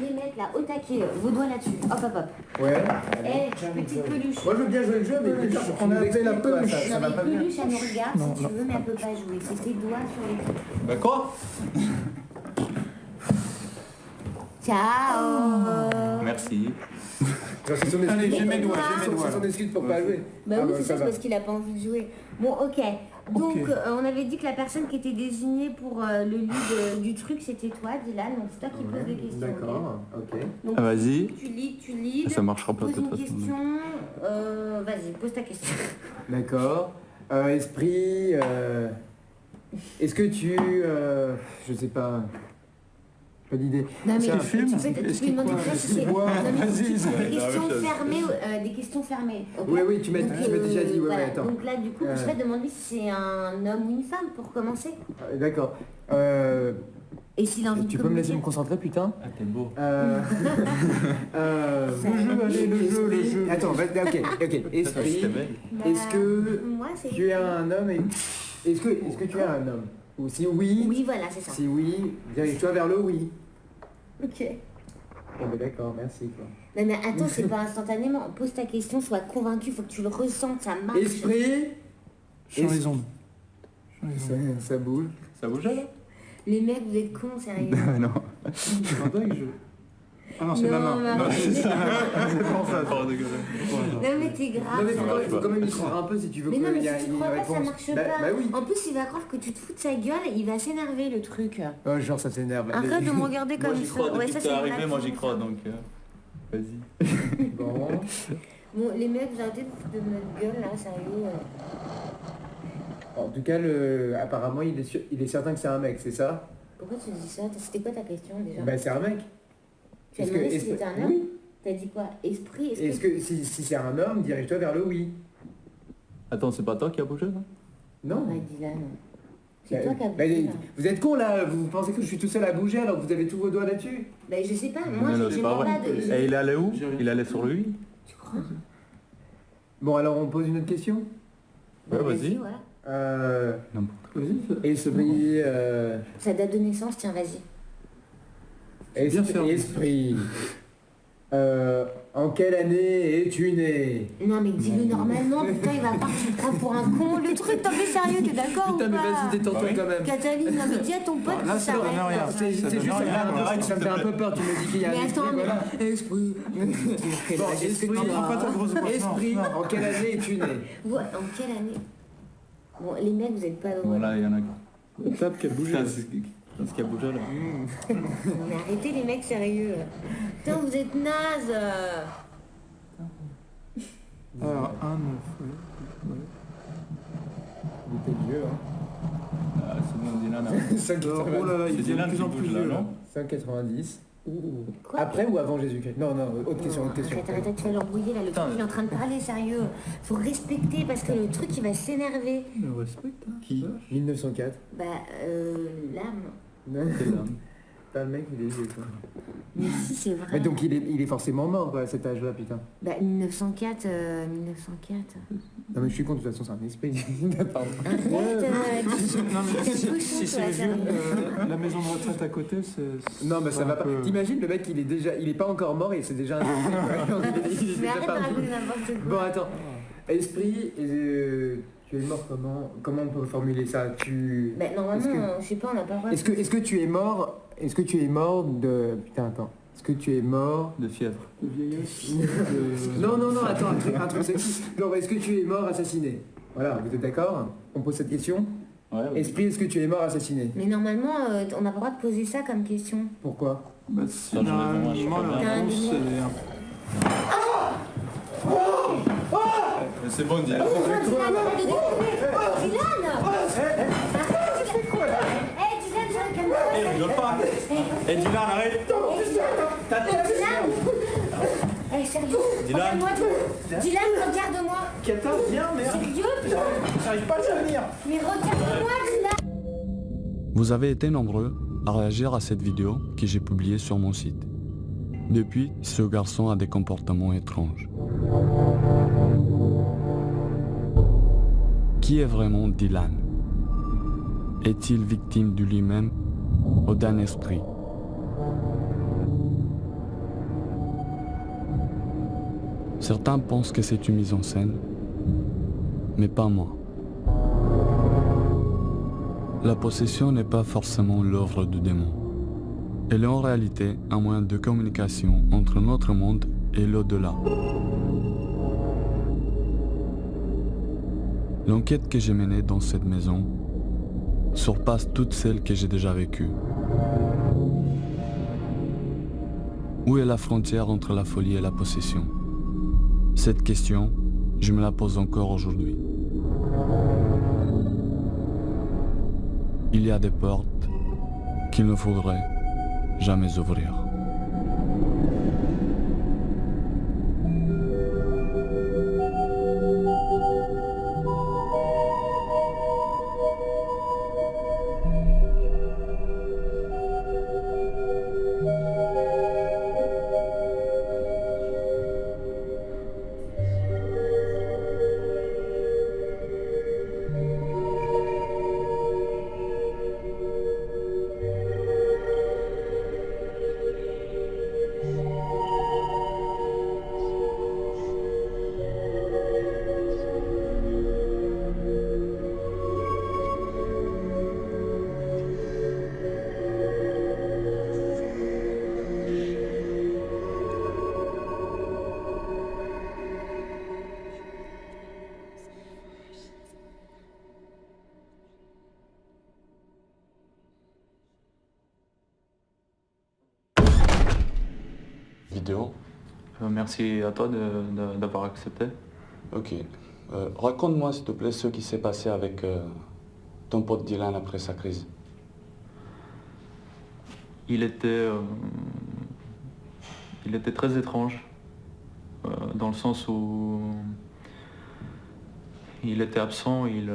Les mecs là, au taquet, vos doigts là-dessus. Hop hop hop. Ouais. Petite peluche. Moi je veux bien jouer le jeu, mais déjà On a appelé la peluche. ça va Non pas mais bien. peluche, elle nous regarde si tu veux, mais elle peut pas jouer. C'est tes doigts sur les trucs. Bah quoi? Ciao. Merci. C'est son excuse. Allez, j'ai mes doigts, C'est son excuse pour pas jouer. Bah Ah oui, bah, c'est ça ça, va. parce qu'il a pas envie de jouer. Bon, ok. Donc, on avait dit que la personne qui était désignée pour le lead du truc, c'était toi, Dylan. Donc, c'est toi qui poses les questions. D'accord, ok. Donc, Ah, vas-y. tu leads. Ça marchera pas de Pose une toute façon. question. Vas-y, pose ta question. D'accord. Esprit, est-ce que tu... je sais pas... Pas d'idée. Non, mais C'est un tu film peux lui demander quoi? déjà si c'est... Bois, Non, mais vas-y, tu c'est fais des la questions même chose. fermées, des questions fermées. Ok. Oui, tu m'as Donc, déjà dit, ouais, voilà. attends. Donc là, du coup, je vais demander si c'est un homme ou une femme pour commencer. D'accord. Et s'il a envie de Tu peux me laisser me communiquer. concentrer, putain? Ah, t'es beau. Le jeu. Attends, ok. Esprit, C'était belle. est-ce que Moi, c'est... tu es un homme et... Est-ce que tu es un homme? Ou si oui, Oui, voilà, c'est ça. si oui, dirige-toi vers le oui. Ok. Bon, ben d'accord, merci. Quoi. Non mais attends, c'est pas instantanément. Pose ta question, sois convaincu, faut que tu le ressentes, ça marche. Esprit, Change les ondes. ça bouge. Ça bouge là? Les mecs, vous êtes cons, sérieux. Non. Ah non, c'est ma main. mais Non, arrête. c'est ça. C'est pour ça, trop dégueulé. Non mais t'es grave. Non mais sérieux. il faut quand même y croire un peu si tu veux Mais non, qu'il mais y ait si tu une crois pas, ça réponse. marche Bah pas. oui. En plus, il va croire que tu te fous de sa gueule, il va s'énerver le truc. Oh, genre ça s'énerve. Arrête de me regarder Moi comme j'y ça. crois, depuis ça que c'est t'es arrivé, grave, moi j'y ça. crois donc. Vas-y. Bon. Bon, les mecs, vous arrêtez de vous foutre de notre gueule là, sérieux. En tout cas, apparemment, il est certain que c'est un mec, c'est ça? Pourquoi tu dis ça? C'était quoi ta question déjà? Bah c'est un mec. Tu as Est-ce demandé que- si est-ce c'était que- un homme? oui. T'as dit quoi? Esprit? Est-ce que si c'est un homme, dirige-toi vers le oui. Attends, c'est pas toi qui a bougé là? Non. Bah Dylan. C'est Bah, toi qui as bah, bougé, là. vous êtes con là, vous pensez que je suis tout seul à bouger alors que vous avez tous vos doigts là-dessus? Bah je sais pas, moi Non, j'ai c'est pas pas vrai. de... Et il allait où? Il allait sur lui? Tu crois? Bon alors on pose une autre question. Ouais, vas-y. Voilà. N'importe quoi. Esprit, Sa date de naissance, tiens, vas-y. esprit. En quelle année es-tu né? Non mais dis-le normalement, putain il va pas que tu te prends pour un con. Le truc, t'en fais sérieux, t'es d'accord ou Putain mais pas? vas-y détends-toi Bah oui. quand même. Cataline, non mais dis à ton pote Là, qu'il ça donne rien. s'arrête. C'est juste donne ça, rien. ça me fait un peu peur, tu me dis qu'il y a un Mais esprit, attends, voilà. mais... Esprit. Bon, esprit, esprit, en quelle année es-tu né? Ouais, en quelle année? Bon, les mecs, vous êtes pas drôles. Voilà, il y en a qui. Tape qui a bougé. C'est ce qui a bougé là. Non mais arrêtez les mecs sérieux. Putain, vous êtes nazes. Alors, 1, 9, Il était vieux, hein. Ah, c'est bon, Dylan. hein. 5,90. Oh là là, il devient de plus en plus vieux là, non? 5,90. Quoi? Après ou avant Jésus-Christ? Non, autre question, autre question. Arrête, tu vas l'embrouiller là, le truc il est en train de parler sérieux. Faut respecter parce que le truc il va s'énerver. Le respecte, hein. Qui? 1904. Bah, l'âme. Non, C'est l'homme. pas le mec, il est vieux, quoi. Mais si, c'est vrai. Mais donc il est forcément mort, quoi, à cet âge-là, putain. Bah, 1904, 1904. Non mais je suis con, de toute façon, c'est un esprit. Pardon. Arrête, Non, mais t'es un si, cochon, si c'est toi, les vieux, sérieux. la maison de retraite à côté, c'est... Non mais ça c'est va un pas. peu- T'imagines le mec, il est pas encore mort et c'est déjà un esprit, quoi. Il est Mais déjà arrête de parti. raconter n'importe Bon quoi. attends. Esprit, tu es mort comment on peut formuler ça? Bah, normalement, Est-ce je sais pas, on n'a pas le droit. Est-ce que tu es mort? Est-ce que tu es mort de... Putain, attends. Est-ce que tu es mort... De fièvre. De vieillesse, Non, attends, un truc sexy. Genre, est-ce que tu es mort assassiné? Voilà, vous êtes d'accord? On pose cette question? Ouais, ouais. Esprit, est-ce que tu es mort assassiné? Mais normalement, on n'a pas le droit de poser ça comme question. Pourquoi? Bah, Ça, je réponds, moi, je généralement, crois la bien. réponse, c'est... C'est bon, Dylan. Dylan, arrête de déconner. Dylan. Eh, Dylan, calme-toi. Eh, rigole pas. Eh, Dylan, arrête. Dylan. Eh, sérieux. Dylan. Regarde-moi tout. Dylan, regarde-moi. Kata, viens, merde. Sérieux, putain. J'arrive pas à venir. Mais regarde-moi, Dylan. Vous avez été nombreux à réagir à cette vidéo que j'ai publiée sur mon site. Depuis, ce garçon a des comportements étranges. Qui est vraiment Dylan? Est-il victime de lui-même ou d'un esprit? Certains pensent que c'est une mise en scène, mais pas moi. La possession n'est pas forcément l'œuvre du démon. Elle est en réalité un moyen de communication entre notre monde et l'au-delà. L'enquête que j'ai menée dans cette maison surpasse toutes celles que j'ai déjà vécues. Où est la frontière entre la folie et la possession? Cette question, je me la pose encore aujourd'hui. Il y a des portes qu'il ne faudrait jamais ouvrir. Vidéo. Merci à toi d'avoir accepté. Ok. Raconte-moi s'il te plaît ce qui s'est passé avec ton pote Dylan après sa crise. Il était très étrange, dans le sens où il était absent, il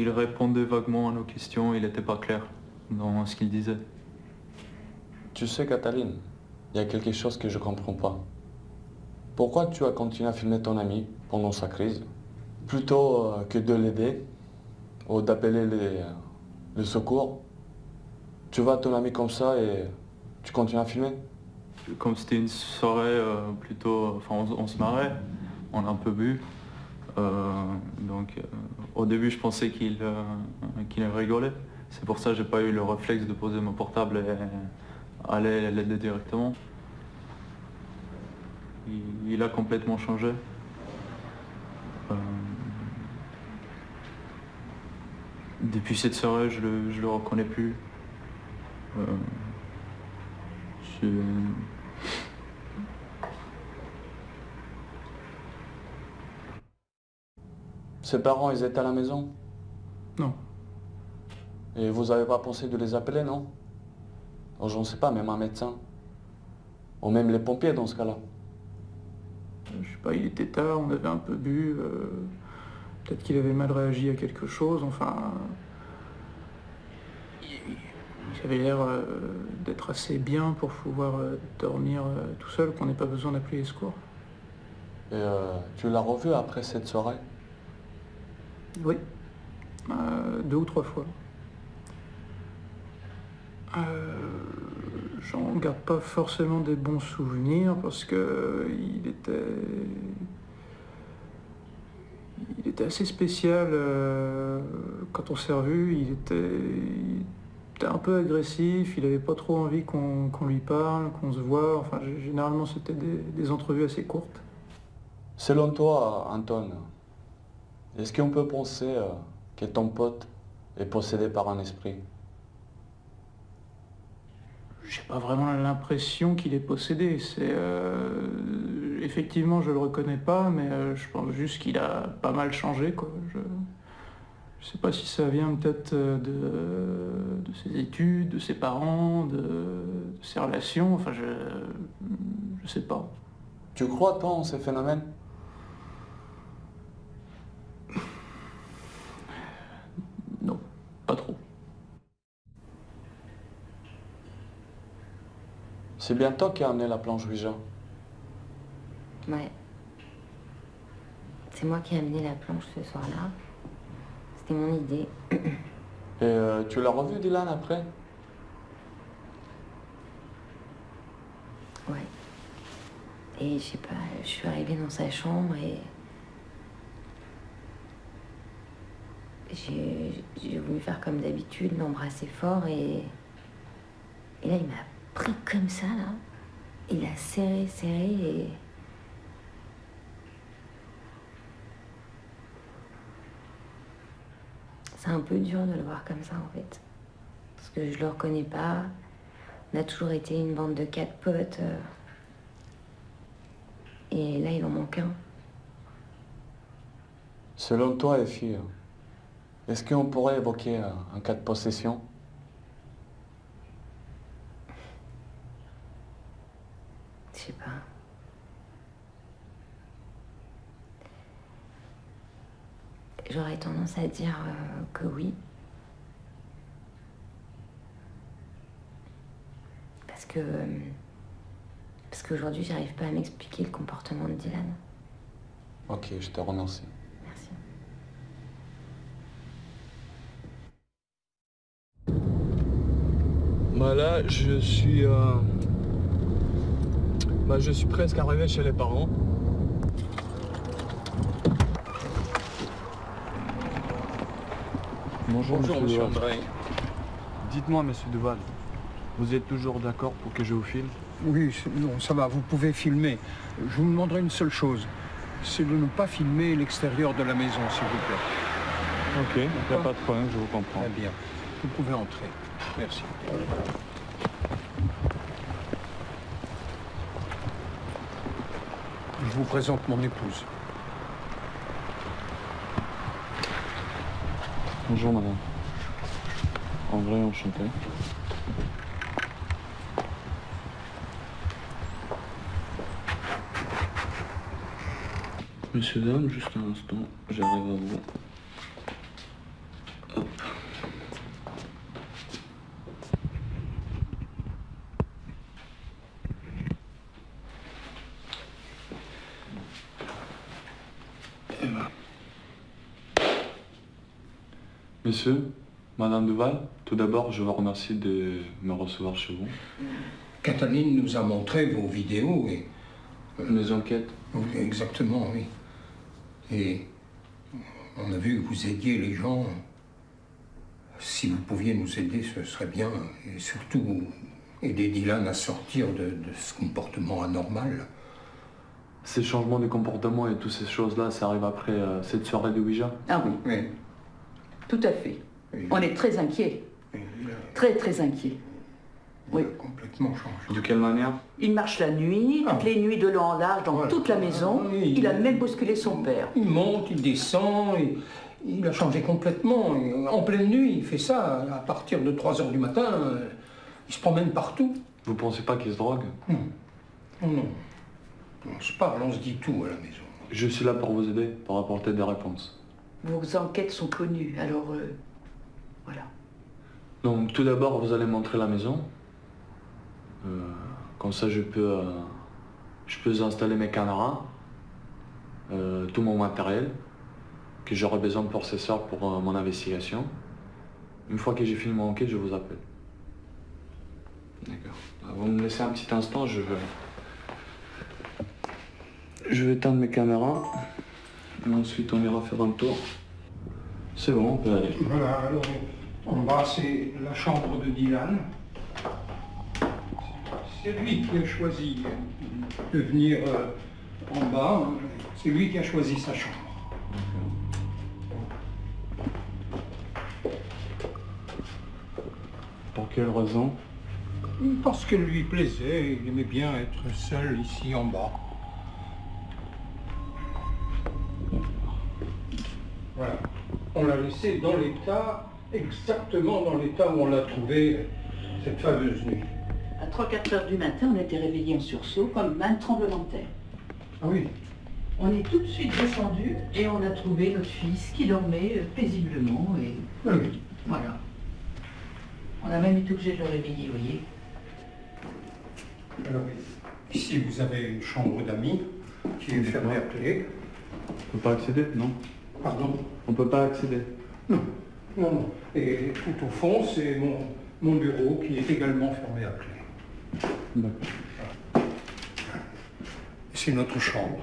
répondait vaguement à nos questions, il n'était pas clair dans ce qu'il disait. Tu sais, Cataline, il y a quelque chose que je comprends pas. Pourquoi tu as continué à filmer ton ami pendant sa crise, plutôt que de l'aider ou d'appeler le secours? Tu vois ton ami comme ça et tu continues à filmer? Comme c'était une soirée plutôt... Enfin, on se marrait, on a un peu bu. Au début, je pensais qu'il rigolait. C'est pour ça que j'ai pas eu le réflexe de poser mon portable et aller l'aider directement. Il a complètement changé. Depuis cette soirée, je le reconnais plus. Ses parents, ils étaient à la maison? Non. Et vous avez pas pensé de les appeler, non? Oh, je ne sais pas, même un médecin. Ou même les pompiers dans ce cas-là. Je sais pas, il était tard, on avait un peu bu. Peut-être qu'il avait mal réagi à quelque chose. Enfin, il avait l'air d'être assez bien pour pouvoir dormir tout seul, qu'on n'ait pas besoin d'appeler les secours. Et tu l'as revu après cette soirée? Oui, 2 ou 3 fois. J'en garde pas forcément des bons souvenirs parce que il était assez spécial quand on s'est revu. Il était un peu agressif, il avait pas trop envie qu'on lui parle, qu'on se voit. Enfin, généralement c'était des entrevues assez courtes. Selon toi, Anton, est-ce qu'on peut penser que ton pote est possédé par un esprit? J'ai pas vraiment l'impression qu'il est possédé. Effectivement, je le reconnais pas, mais je pense juste qu'il a pas mal changé, quoi. Je sais pas si ça vient peut-être de ses études, de ses parents, de ses relations. Enfin, je sais pas. Tu crois, toi, en ces phénomènes? Non, pas trop. C'est bien toi qui as amené la planche Ouija. Ouais. C'est moi qui ai amené la planche ce soir-là. C'était mon idée. Et tu l'as revu, Dylan, après? Ouais. Et je sais pas, je suis arrivée dans sa chambre et j'ai voulu faire comme d'habitude, l'embrasser fort et là il m'a pris comme ça là. Il a serré et c'est un peu dur de le voir comme ça en fait. Parce que je le reconnais pas. On a toujours été une bande de 4 potes. Et là, il en manque un. Selon toi, Effie, est-ce qu'on pourrait évoquer un cas de possession? Je sais pas. J'aurais tendance à dire que oui. Parce qu'aujourd'hui, j'arrive pas à m'expliquer le comportement de Dylan. Ok, je te remercie. Merci. Bah là, je suis presque arrivé chez les parents. Bonjour, Bonjour, monsieur monsieur Duval. André. Dites-moi, monsieur Duval, vous êtes toujours d'accord pour que je vous filme? Oui, non, ça va, vous pouvez filmer. Je vous demanderai une seule chose, c'est de ne pas filmer l'extérieur de la maison, s'il vous plaît. Ok, il n'y a pas de problème, je vous comprends. Très bien. Vous pouvez entrer. Merci. Je vous présente mon épouse. Bonjour, madame. André, enchanté. Monsieur, dame, juste un instant, j'arrive à vous. Hop. Et voilà. Monsieur, madame Duval, tout d'abord, je vous remercie de me recevoir chez vous. Cataline nous a montré vos vidéos et... Mes enquêtes. Oui, exactement, oui. Et on a vu que vous aidiez les gens. Si vous pouviez nous aider, ce serait bien. Et surtout, aider Dylan à sortir de ce comportement anormal. Ces changements de comportement et toutes ces choses-là, ça arrive après cette soirée de Ouija? Ah oui, Oui. tout à fait. Et- On est très inquiets, et il a- très très inquiets. il Oui. a complètement changé. De quelle manière? Il marche la nuit, toutes Ah. les nuits de long en large, dans Voilà. toute la maison. Ah oui. Il a même bousculé son père. Il monte, il descend, et il a changé complètement. Et en pleine nuit, il fait ça. À partir de 3 heures du matin, il se promène partout. Vous pensez pas qu'il se drogue? Non. Non. On se parle, on se dit tout à la maison. Je suis là pour vous aider, pour apporter des réponses. Vos enquêtes sont connues, alors voilà. Donc tout d'abord, vous allez montrer la maison. Comme ça, je peux installer mes caméras, tout mon matériel que j'aurai besoin pour ce soir pour mon investigation. Une fois que j'ai fini mon enquête, je vous appelle. D'accord. Vous me laissez un petit instant, je vais éteindre mes caméras. Et ensuite, on ira faire un tour. C'est bon, on peut aller. Voilà, alors en bas, c'est la chambre de Dylan. C'est lui qui a choisi de venir en bas. C'est lui qui a choisi sa chambre. Pour quelle raison? Parce qu'elle lui plaisait, il aimait bien être seul ici en bas. Voilà. On l'a laissé dans l'état, exactement dans l'état où on l'a trouvé cette fameuse nuit. À 3-4 heures du matin, on était réveillés en sursaut, comme un tremblement de terre. Ah oui, On est tout de suite descendu et on a trouvé notre fils qui dormait paisiblement et oui. voilà. On a même été obligé de le réveiller, vous voyez. Alors, ici, vous avez une chambre d'amis qui est fermée à clé. On peut pas accéder, non? Pardon? On peut pas accéder. Non, non, non. Et tout au fond, c'est mon bureau qui est également fermé à clé. D'accord. c'est notre chambre.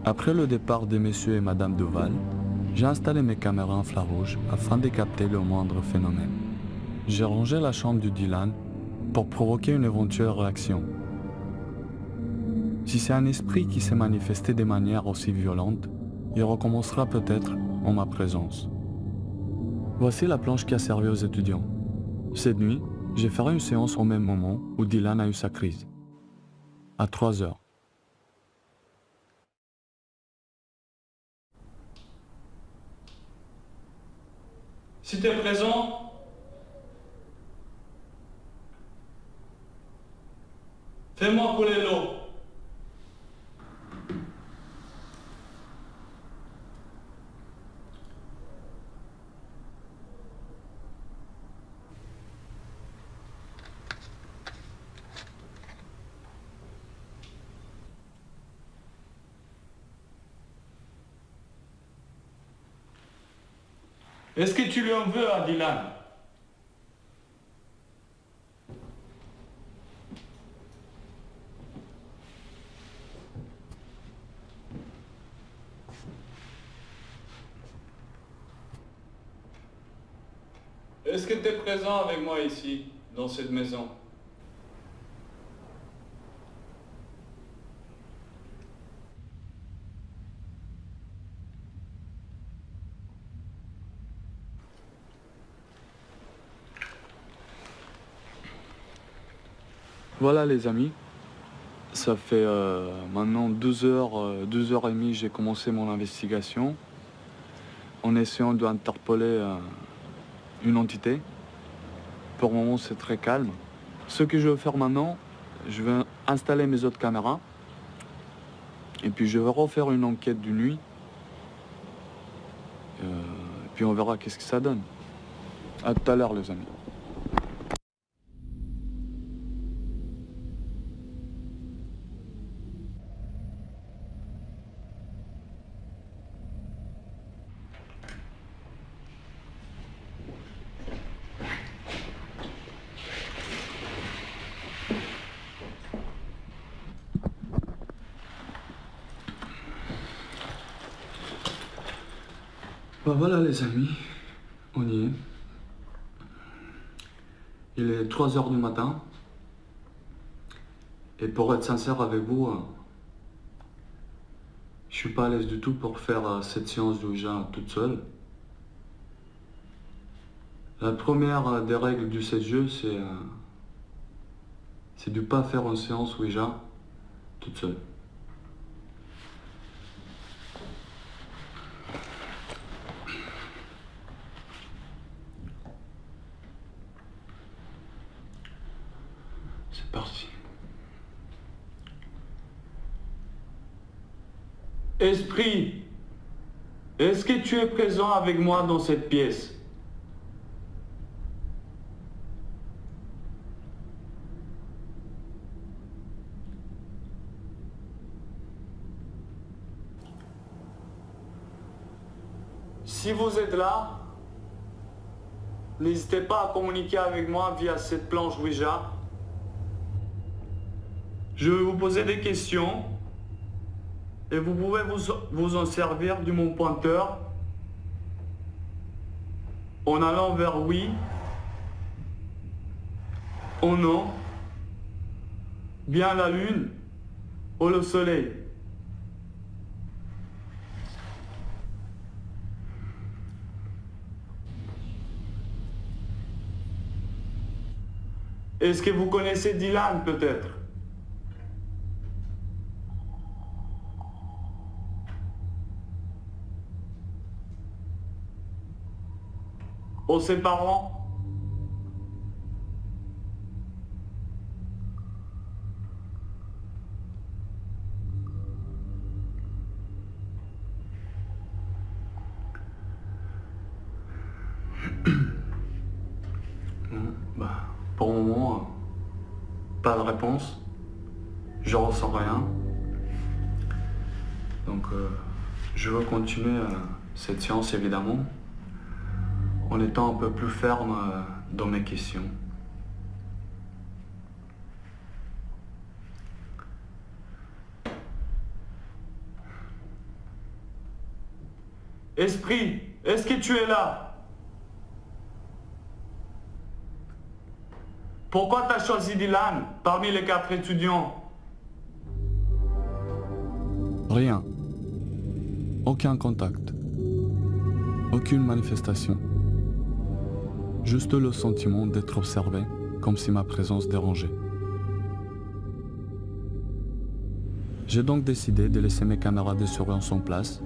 Après le départ de monsieur et madame Duval, j'ai installé mes caméras infrarouges afin de capter le moindre phénomène. J'ai rangé la chambre du Dylan pour provoquer une éventuelle réaction. Si c'est un esprit qui s'est manifesté de manière aussi violente, il recommencera peut-être en ma présence. Voici la planche qui a servi aux étudiants. Cette nuit, j'ai fait une séance au même moment où Dylan a eu sa crise. À 3 heures. Si tu es présent, fais-moi couler l'eau. Est-ce que tu lui en veux à Dylan? Est-ce que tu es présent avec moi ici, dans cette maison? Voilà les amis, ça fait maintenant 2h30 j'ai commencé mon investigation en essayant d'interpeller une entité. Pour le moment c'est très calme. Ce que je vais faire maintenant, je vais installer mes autres caméras et puis je vais refaire une enquête de nuit et puis on verra qu'est-ce que ça donne. À tout à l'heure les amis. Bah voilà les amis, on y est. Il est 3 heures du matin. Et pour être sincère avec vous, je suis pas à l'aise du tout pour faire cette séance de Ouija toute seule. La première des règles du set jeu, c'est de ne pas faire une séance Ouija toute seule. C'est parti. Esprit, est-ce que tu es présent avec moi dans cette pièce? Si vous êtes là, n'hésitez pas à communiquer avec moi via cette planche Ouija. Je vais vous poser des questions et vous pouvez vous en servir de mon pointeur en allant vers oui, ou non, bien la lune ou le soleil. Est-ce que vous connaissez Dylan peut-être? Ou ses parents? Pour le moment, pas de réponse. Je ressens rien. Donc je veux continuer cette séance évidemment en étant un peu plus ferme dans mes questions. Esprit, est-ce que tu es là? Pourquoi tu as choisi Dylan parmi les 4 étudiants? Rien. Aucun contact. Aucune manifestation. Juste le sentiment d'être observé, comme si ma présence dérangeait. J'ai donc décidé de laisser mes caméras de surveillance en place,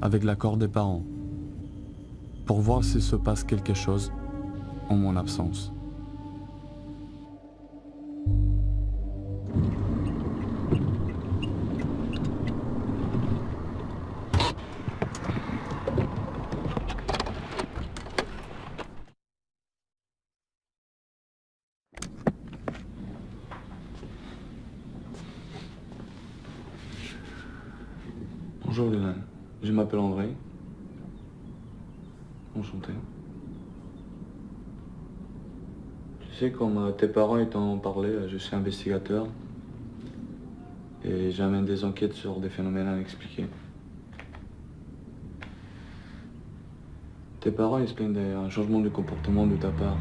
avec l'accord des parents, pour voir s'il se passe quelque chose en mon absence. Bonjour Dylan, je m'appelle André. Enchanté. Tu sais, comme tes parents ils t'en ont parlé, je suis investigateur et j'amène des enquêtes sur des phénomènes inexpliqués. Tes parents ils se plaignent d'un changement de comportement de ta part.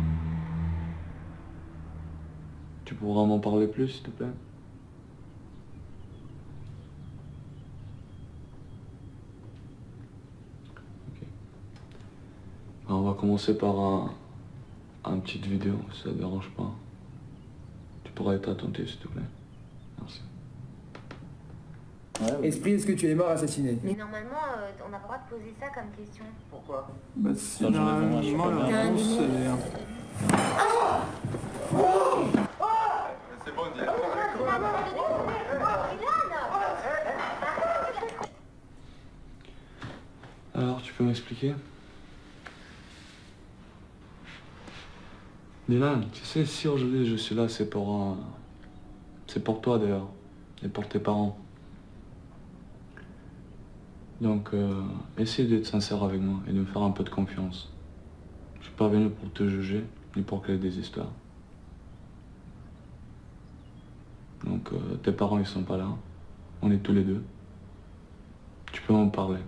Tu pourras m'en parler plus, s'il te plaît? On va commencer par un petite vidéo, si ça ne dérange pas. Tu pourras être attentif, s'il te plaît. Merci. Esprit, est-ce que tu es mort assassiné? Mais normalement, on n'a pas le droit de poser ça comme question. Pourquoi? Bah si, normalement, la réponse est... C'est bon, Dylan. Alors, tu peux m'expliquer? Dylan, tu sais, si aujourd'hui je suis là, c'est pour toi d'ailleurs, et pour tes parents. Donc, essaye d'être sincère avec moi et de me faire un peu de confiance. Je suis pas venu pour te juger, ni pour créer des histoires. Donc, tes parents ils sont pas là, on est tous les deux. Tu peux m'en parler.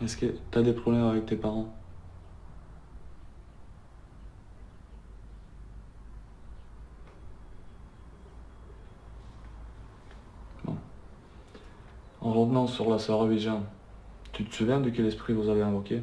Est-ce que t'as des problèmes avec tes parents? En revenant sur la sœur Abidjan, tu te souviens de quel esprit vous avez invoqué?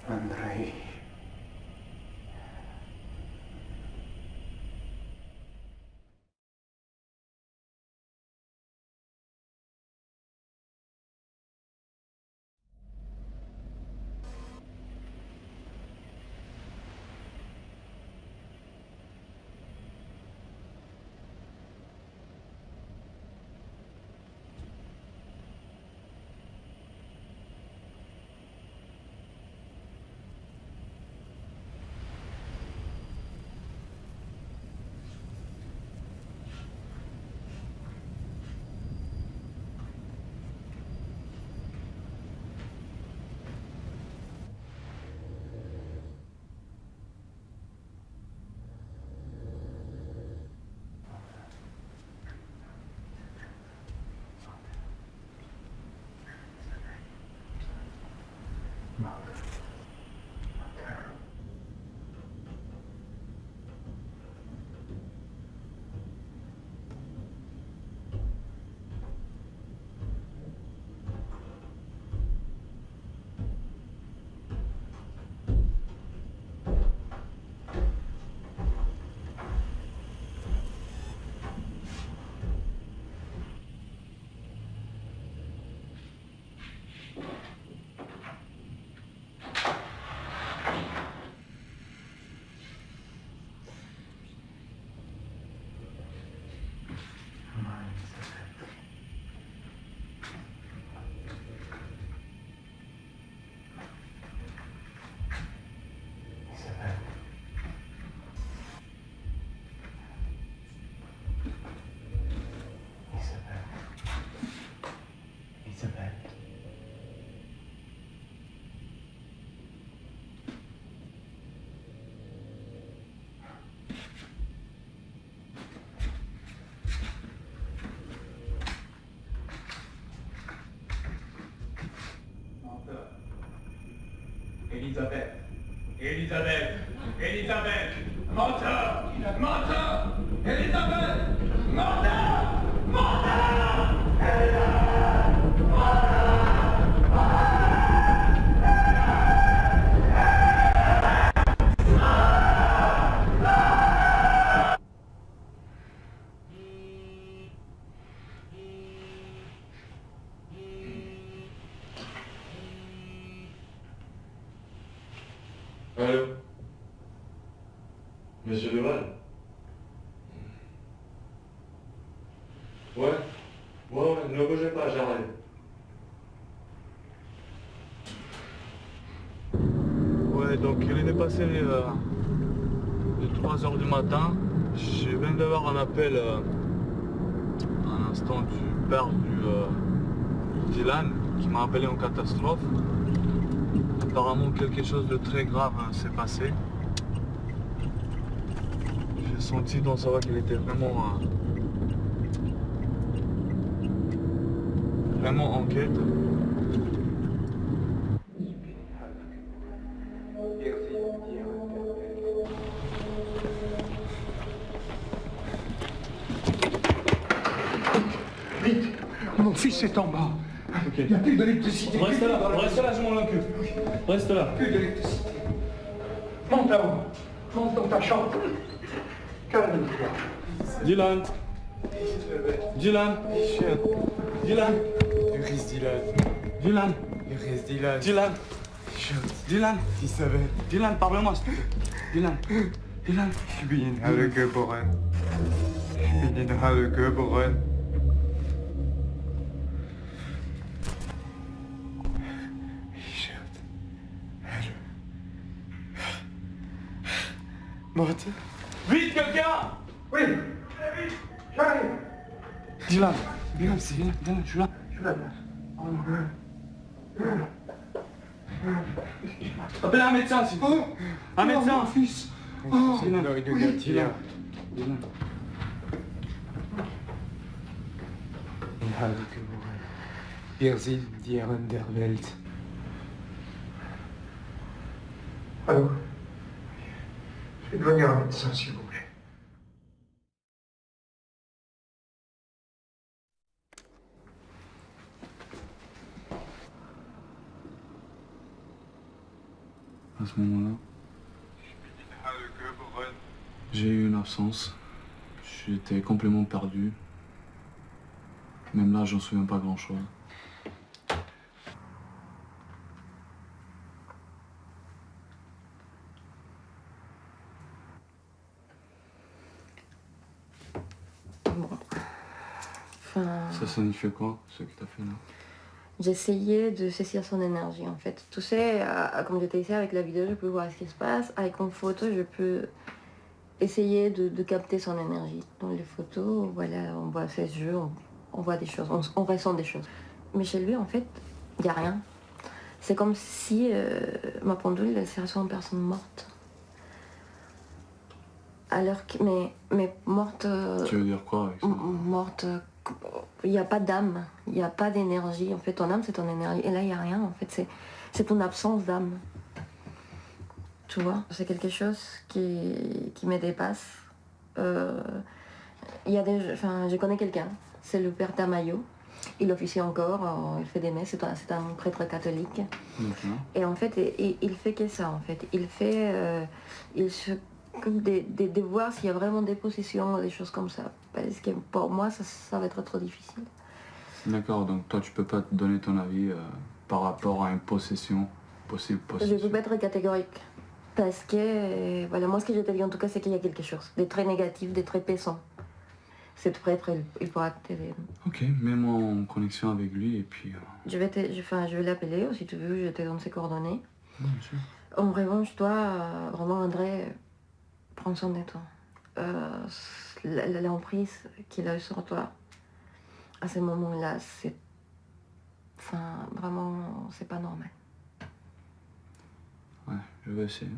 Andrei. Elisabeth. Elisabeth. Elisabeth. Menteur. Menteur. Elisabeth. Menteur. Menteur. Allô? Monsieur Duval? Ouais? Ouais, ne bougez pas, j'arrive. Ouais, donc il est dépassé les 3 h du matin. Je viens d'avoir un appel à un instant du père du Dylan qui m'a appelé en catastrophe. Apparemment quelque chose de très grave s'est passé. J'ai senti dans sa voix qu'il était vraiment en quête. Vite, mon fils est en bas. Il n'y a plus d'électricité. Reste là, je m'en occupe. Reste là. Plus d'électricité. Monte là-haut. Monte dans ta chambre. Calme-toi. Dylan. Dylan. Dylan. Dylan. Dylan. Dylan. Dylan, parle-moi s'il te plaît. Dylan. Dylan. Ich bin in Halle geboren. Ich bin in Halle geboren. Morte. Vite, quelqu'un. Oui. J'arrive. Dylan. Dylan, c'est Dylan. Dylan, je suis là. Je suis là. Appelle un médecin, s'il te plaît. Un médecin. Mon fils. Dylan. Dylan. Dylan. In Halle geboren. Wir sind die Herren der Welt. Allô? Je vais devenir un médecin, s'il vous plaît. À ce moment-là, j'ai eu une absence. J'étais complètement perdu. Même là, j'en souviens pas grand-chose. Enfin, Ça signifie quoi, ce que t'as fait là? j'essayais de saisir son énergie en fait. Tu sais, comme j'étais ici avec la vidéo, je peux voir ce qui se passe. Avec une photo, je peux essayer de capter son énergie. Dans les photos, voilà, on voit ses yeux, on voit des choses, on ressent des choses. Mais chez lui, en fait, il n'y a rien. C'est comme si ma pendule, c'est sur une personne morte. Alors que, mais morte... Tu veux dire quoi avec ça? Morte... Il n'y a pas d'âme, il n'y a pas d'énergie. En fait, ton âme, c'est ton énergie. Et là, il n'y a rien. En fait, c'est ton absence d'âme. Tu vois? C'est quelque chose qui me dépasse. Je connais quelqu'un. C'est le père Tamayo. Il officie encore, il fait des messes. C'est un prêtre catholique. Okay. Et en fait, il fait que ça, en fait. Il s'occupe de voir s'il y a vraiment des possessions, des choses comme ça. Parce que pour moi, ça va être trop difficile. D'accord, donc toi tu peux pas te donner ton avis par rapport à une possible Je possession. ne peux pas être catégorique. Parce que, voilà, moi ce que je te dis en tout cas, c'est qu'il y a quelque chose de très négatif, de très pesant. Cette prêtre, il pourra t'aider. Ok, mets-moi en connexion avec lui et puis... Je vais l'appeler, si tu veux, je te donne ses coordonnées. Bien sûr. En revanche, toi, vraiment André, prends soin de toi. L'emprise qu'il a eu sur toi, à ce moment-là, c'est... Enfin, vraiment, c'est pas normal. Ouais, je vais essayer.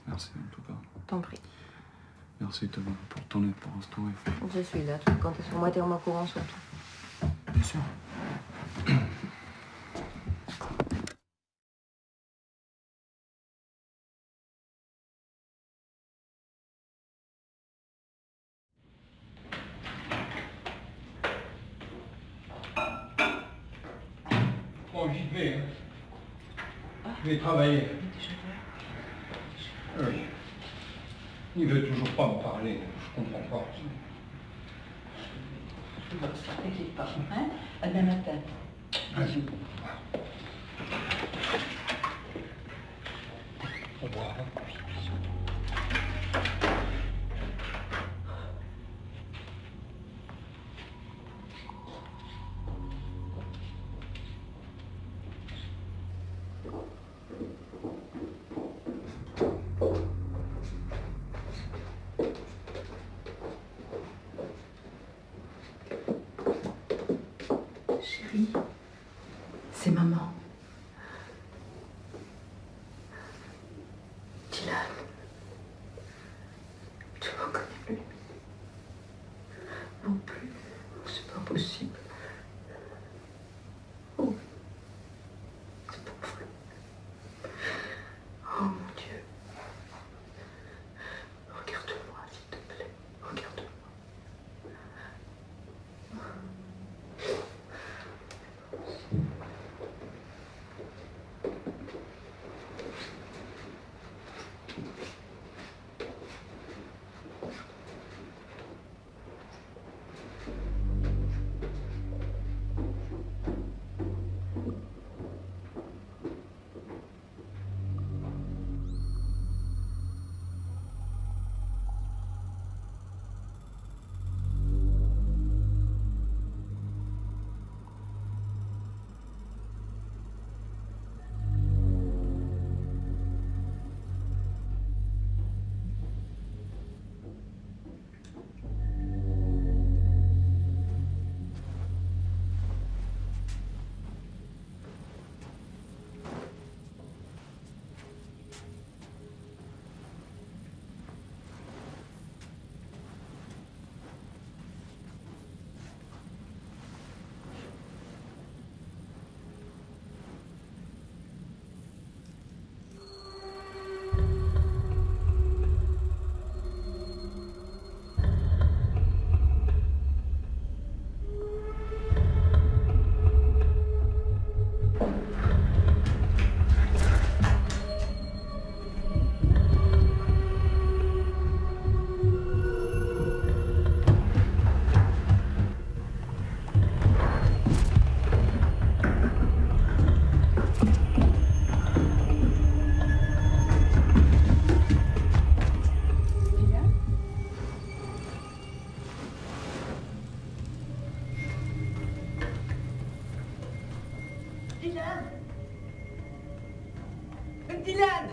Merci en tout cas. T'en prie. Merci Thomas pour ton aide pour l'instant. Je suis là, tu peux compter sur moi, t'es en ma courant surtout. Bien sûr. Bon, j'y vais. Je vais travailler. Oui. Il veut toujours pas me parler. Je comprends pas. T'inquiète pas, hein? À demain matin. Vas-y. Au revoir. Chérie, c'est maman. Dylan, tu me reconnais plus. Non plus, c'est pas possible. Oh, c'est pas vrai. Oh mon Dieu. Regarde-moi, s'il te plaît. Regarde-moi. Dylan! Dylan!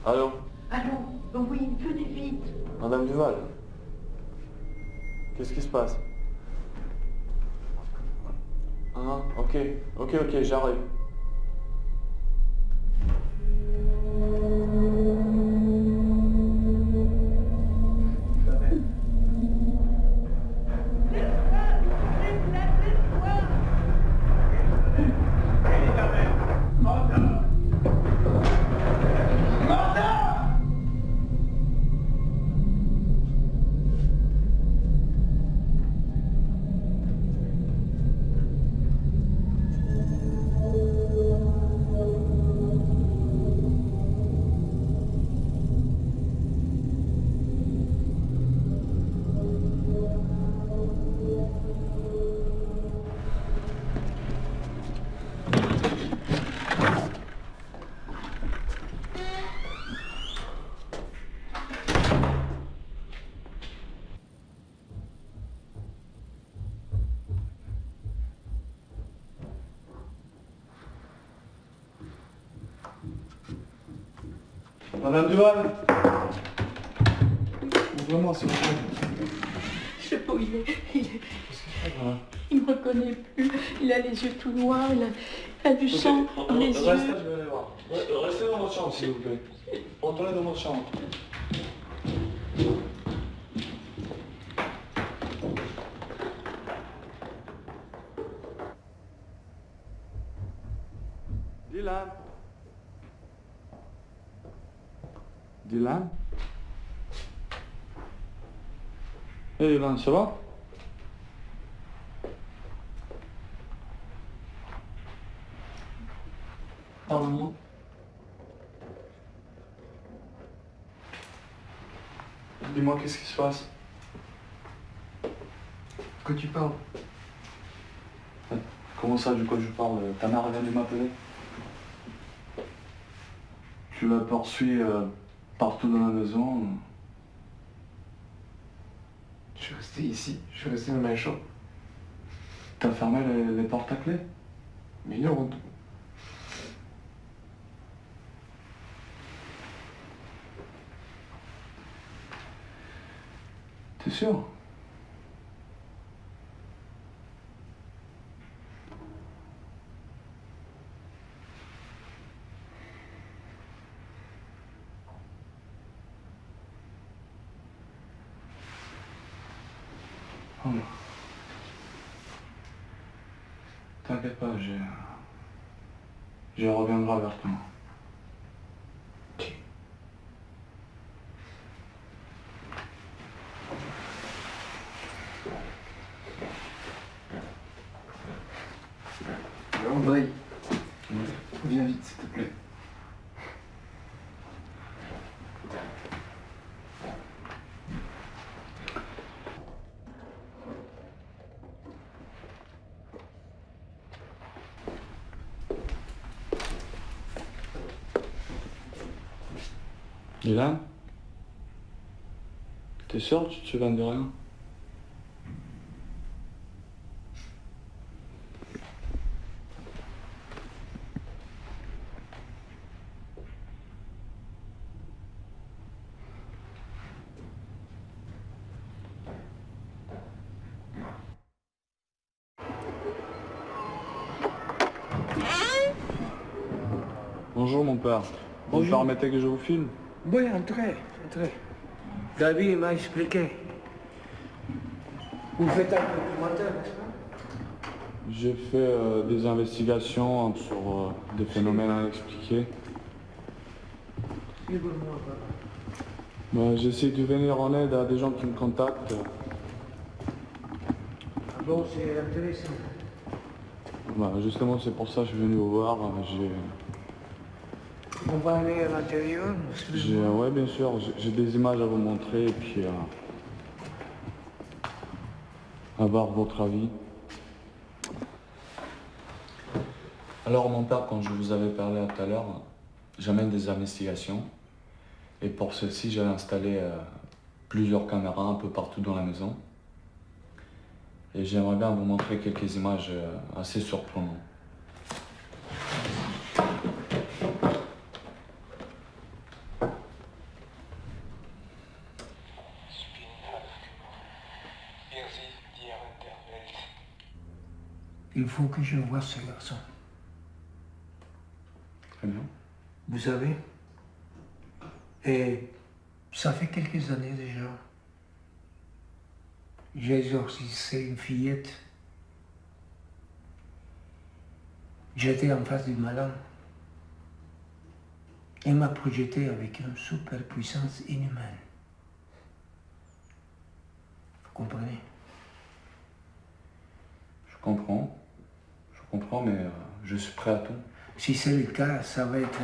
Allô? Allô? Oui, venez vite. Madame Duval? Qu'est-ce qui se passe? Ah, ok, j'arrive. Madame Duval, ouvrez-moi s'il vous plaît. Je sais pas où il est. Il me reconnaît plus. Il a les yeux tout noirs, il a du sang dans les yeux. Restez, je vais aller voir. Restez dans votre chambre s'il vous plaît. Retournez dans votre chambre. Dylan. Dylan? Hey Dylan, ça va? Pardon. Dis-moi, qu'est-ce qui se passe? De quoi tu parles? Comment ça, de quoi je parle? Ta mère vient de m'appeler? Tu la poursuis partout dans la maison. Je suis resté ici, je suis resté dans ma chambre. T'as fermé les portes à clé? Mais non. T'es sûr? Oh. T'inquiète pas, je reviendrai vers toi. André, viens vite s'il te plaît. Dylan? T'es sûr que tu te souviens de rien? Bonjour mon père. Vous me permettez que je vous filme? Oui, entrez. David m'a expliqué. Vous faites un documentaire, n'est-ce pas? J'ai fait des investigations sur des phénomènes inexpliqués. J'essaie de venir en aide à des gens qui me contactent. Ah bon, c'est intéressant. Justement, c'est pour ça que je suis venu vous voir. On va aller à l'intérieur. Oui, bien sûr. J'ai des images à vous montrer et puis avoir votre avis. Alors, mon père, quand je vous avais parlé tout à l'heure, j'amène des investigations. Et pour celle-ci, j'avais installé plusieurs caméras un peu partout dans la maison. Et j'aimerais bien vous montrer quelques images assez surprenantes. Bien Il faut que je voie ce garçon. Très bien. Vous savez, et ça fait quelques années déjà, j'ai exorcisé une fillette. J'étais en face du malin. Elle m'a projeté avec une super puissance inhumaine. Vous comprenez? Je comprends, mais je suis prêt à tout. Si c'est le cas, ça va être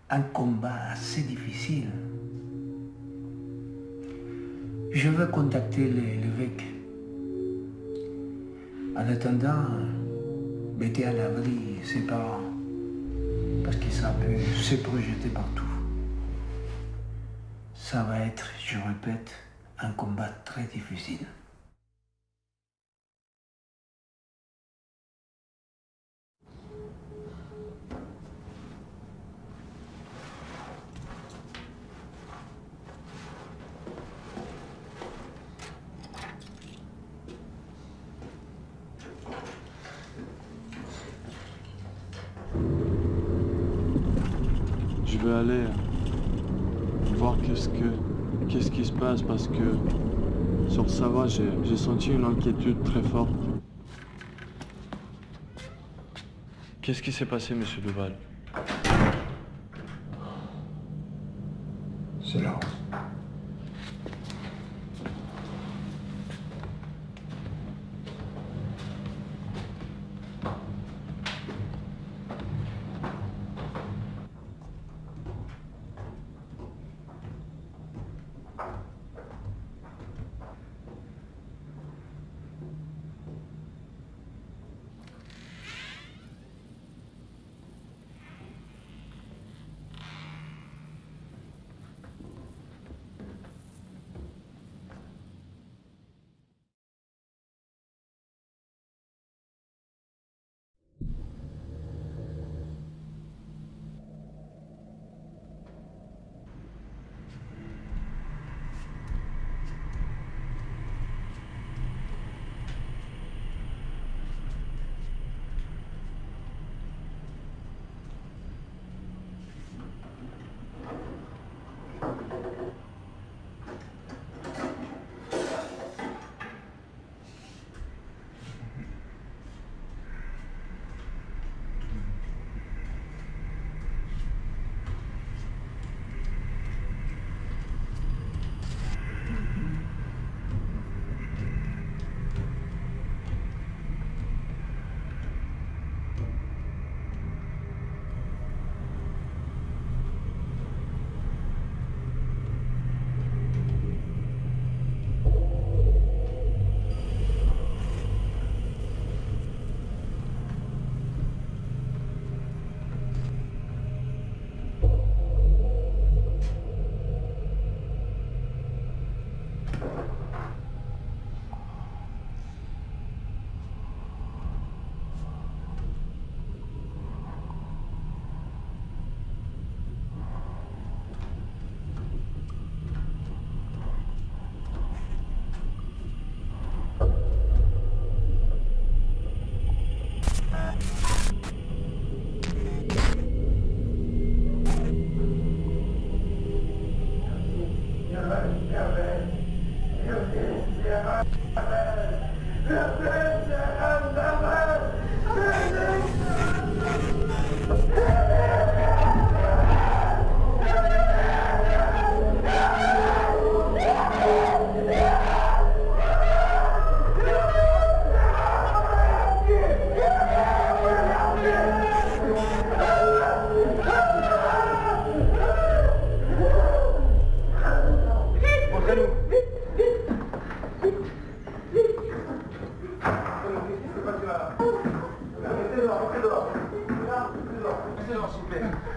un combat assez difficile. Je vais contacter l'évêque. En attendant, mettez à l'abri ses parents, parce que ça peut se projeter partout. Ça va être, je répète, un combat très difficile. Je vais aller voir qu'est-ce qui se passe parce que sur Savoie, j'ai senti une inquiétude très forte. Qu'est-ce qui s'est passé, monsieur Duval? C'est là.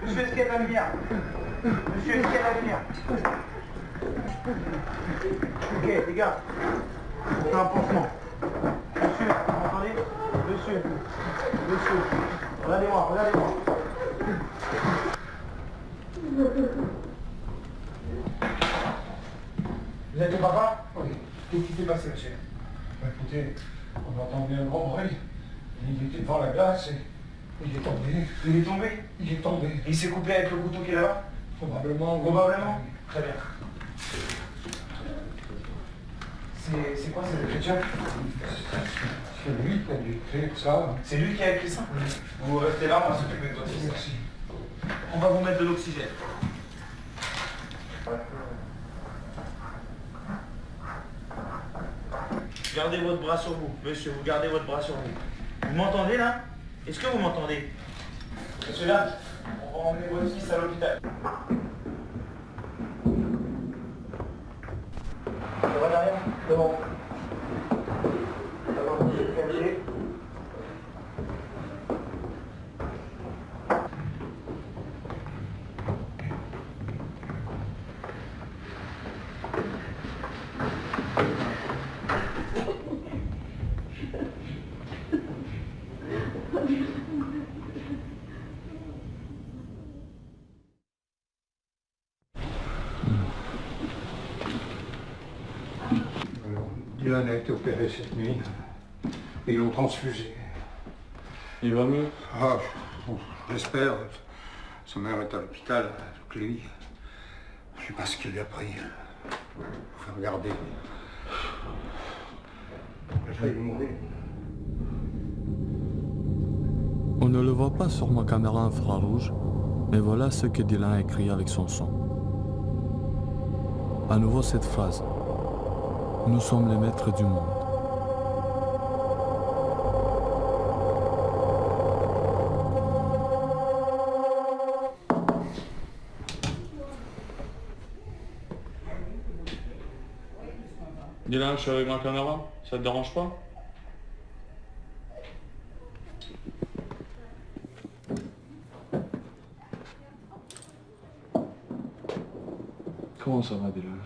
Monsieur, est-ce qu'il y a de la lumière? Monsieur, est-ce qu'il y a de la lumière? Ok, les gars, on fait un pansement. Monsieur, vous m'entendez? Monsieur, regardez-moi, regardez-moi. Vous êtes le papa? Oui. Qu'est-ce qui s'est passé, monsieur? Écoutez, on a entendu un grand bruit. Il était devant la glace et il est tombé. Il est tombé? Il est tombé. Et il s'est coupé avec le couteau qui est là-bas? Probablement. Probablement? Très bien. C'est quoi cette écriture? C'est lui qui a dû écrire ça. C'est lui qui a écrit ça? Vous restez là, on va s'occuper de votre fils. Merci. On va vous mettre de l'oxygène. Gardez votre bras sur vous, monsieur, vous gardez votre bras sur vous. Vous m'entendez là? Est-ce que vous m'entendez? Monsieur là, on va emmener votre fils à l'hôpital. Ça va derrière? C'est bon. Alors, vous êtes calé. Dylan a été opéré cette nuit. Ils l'ont transfusé. Il va mieux? Ah, j'espère. Sa mère est à l'hôpital, avec lui. Je sais pas ce qu'il lui a pris. Faut regarder. Il a failli mourir. On ne le voit pas sur ma caméra infrarouge, mais voilà ce que Dylan a écrit avec son son. À nouveau cette phrase. Nous sommes les maîtres du monde. Dylan, je suis avec ma caméra, ça te dérange pas? Comment ça va, Dylan?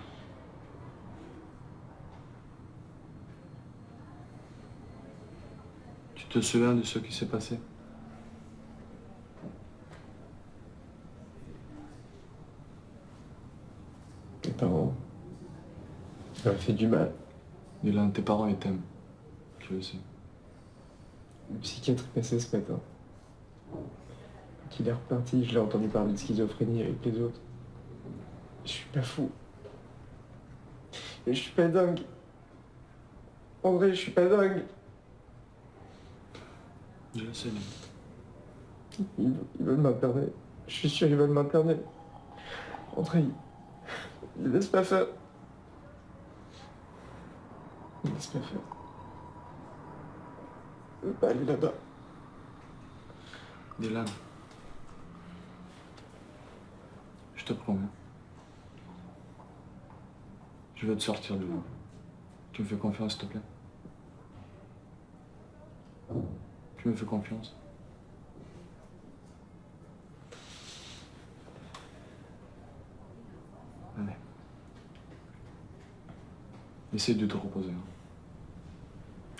Tu te souviens de ce qui s'est passé? Tes parents, ça m'a fait du mal. Dylan, tes parents, ils t'aiment. Tu le sais. Le psychiatre est passé ce matin. Quand il est reparti, je l'ai entendu parler de schizophrénie avec les autres. Je suis pas fou. Mais je suis pas dingue. En vrai, je suis pas dingue. Je le sais, Ils veulent m'interner. Je suis sûr qu'ils veulent m'interner. André, ils laissent pas faire. Ils laissent pas faire. Je veux pas aller là-bas. Dylan, je te promets. Je vais te sortir de là. Tu me fais confiance, s'il te plaît? Tu me fais confiance? Allez. Essaye de te reposer. Hein.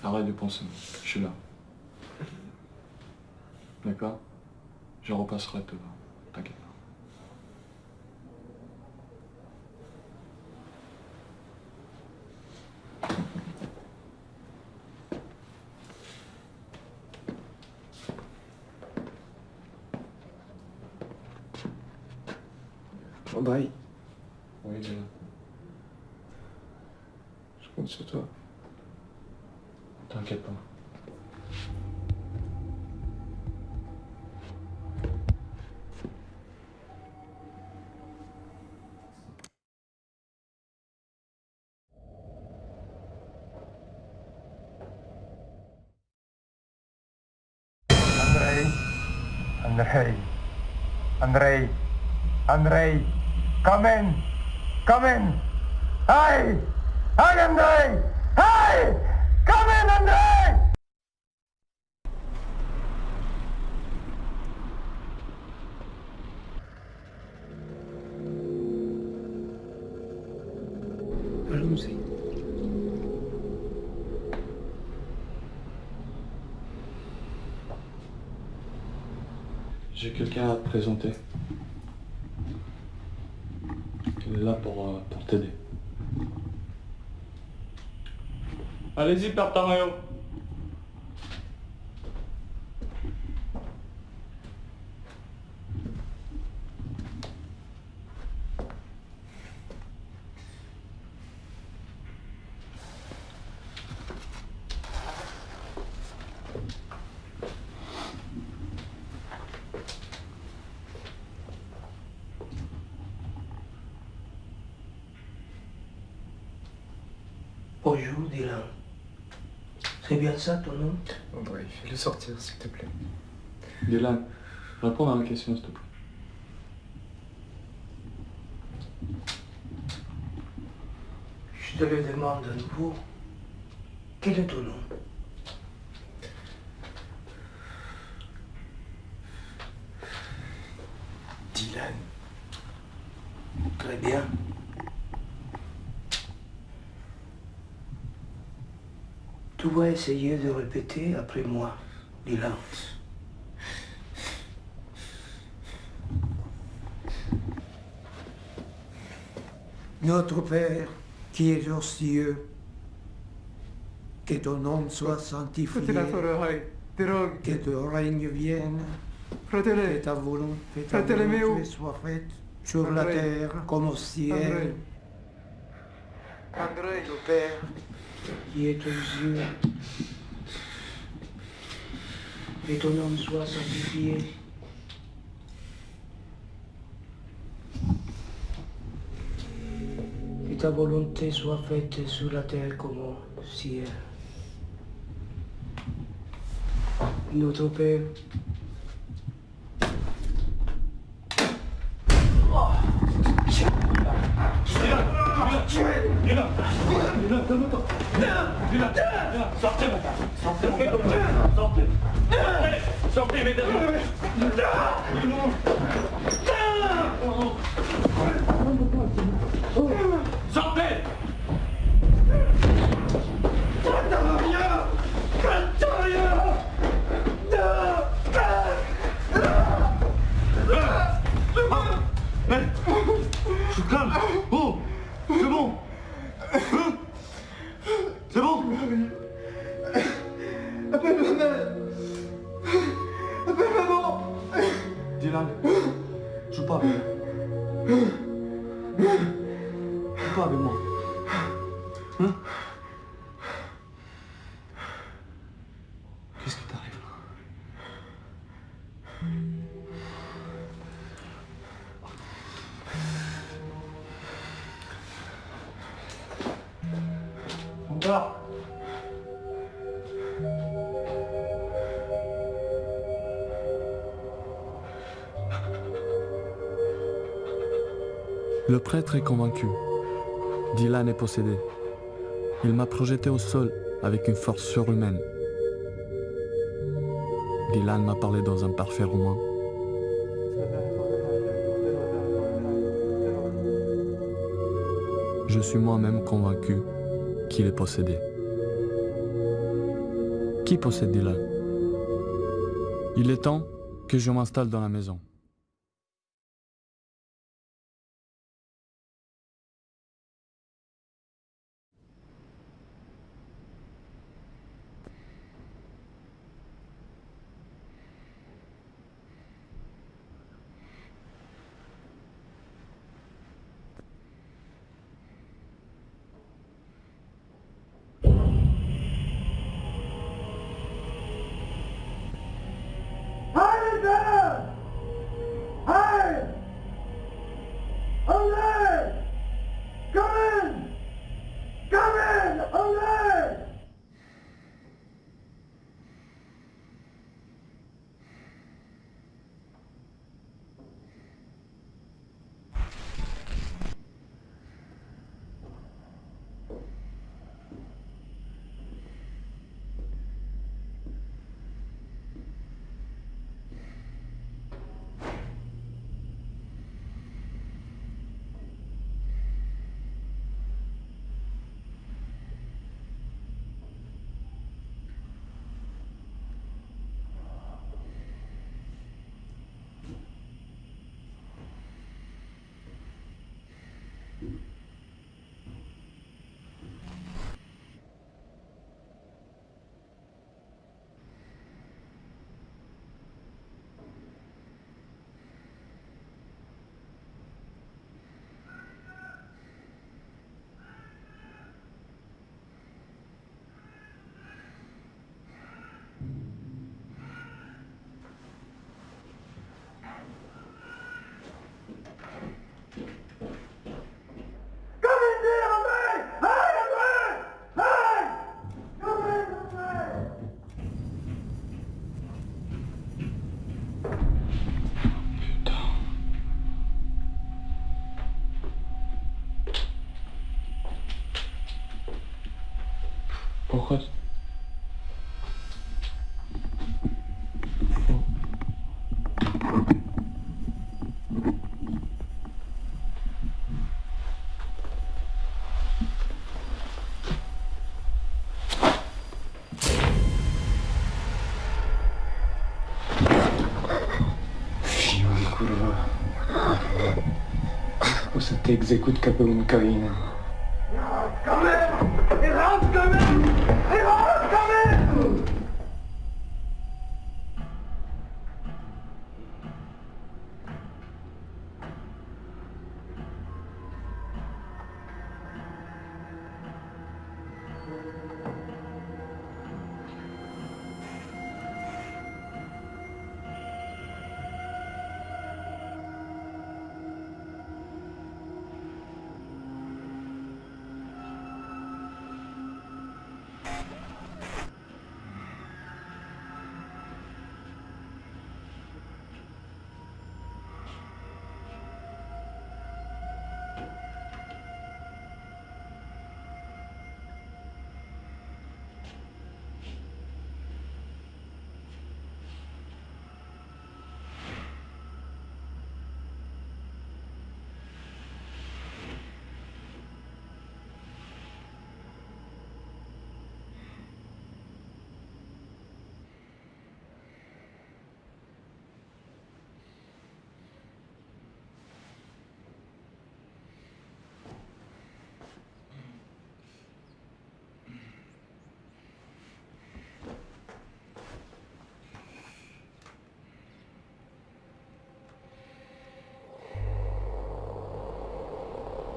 Arrête de penser. Je suis là. D'accord? Je repasserai te voir. T'inquiète pas. André, Oui, Dylan. je compte sur toi. T'inquiète pas. Andrei, come in, come in. Hi, hi, Andrei, hi, come in, Andrei. Allons-y. J'ai quelqu'un à te présenter. Il est là pour t'aider. Allez-y, Père Tario. Bonjour, Dylan. C'est bien ça ton nom? André, fais-le sortir, s'il te plaît. Dylan, réponds à ma question, s'il te plaît. Je te le demande à nouveau. Quel est ton nom? Dylan. Très bien. Tu vas essayer de répéter après moi, Dylan. Notre Père, qui es aux cieux, que ton nom soit sanctifié, que ton règne vienne, que ta volonté soit faite sur la terre comme au ciel. Notre Père, qui est aux cieux, que ton nom soit sanctifié. Que ta volonté soit faite sur la terre comme au ciel. Notre Père, Sortez maintenant. Sortez. Sortez, mesdames. Sortez. Je te calme. Oh, c'est bon. C'est bon. appelle ma mère. Appelle maman. Dylan, joue pas avec moi. Joue pas avec moi. Hein? Qu'est-ce qui t'arrive là? Encore. Le prêtre est convaincu. Dylan est possédé. Il m'a projeté au sol avec une force surhumaine. Dylan m'a parlé dans un parfait roman. Je suis moi-même convaincu qu'il est possédé. Qui possède Dylan? Il est temps que je m'installe dans la maison. kurwa. O se ty exekut kapełun Kaina.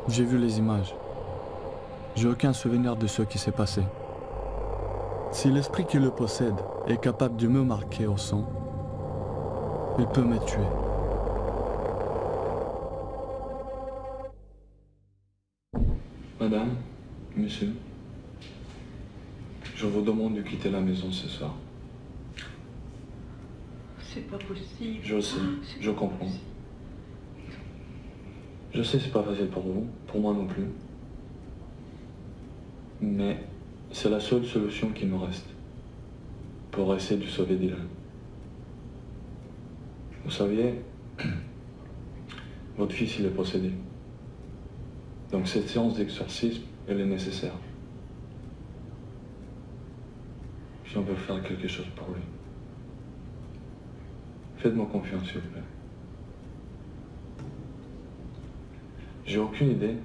J'ai vu les images. J'ai aucun souvenir de ce qui s'est passé. Si l'esprit qui le possède est capable de me marquer au sang, il peut me tuer. Madame, monsieur, je vous demande de quitter la maison ce soir. C'est pas possible. Je sais, je comprends. Je sais, c'est pas facile pour vous, pour moi non plus. Mais c'est la seule solution qui me reste pour essayer de sauver Dylan. Vous saviez, votre fils il est possédé. Donc cette séance d'exorcisme, elle est nécessaire. Si on peut faire quelque chose pour lui. Faites-moi confiance, s'il vous plaît. J'ai aucune idée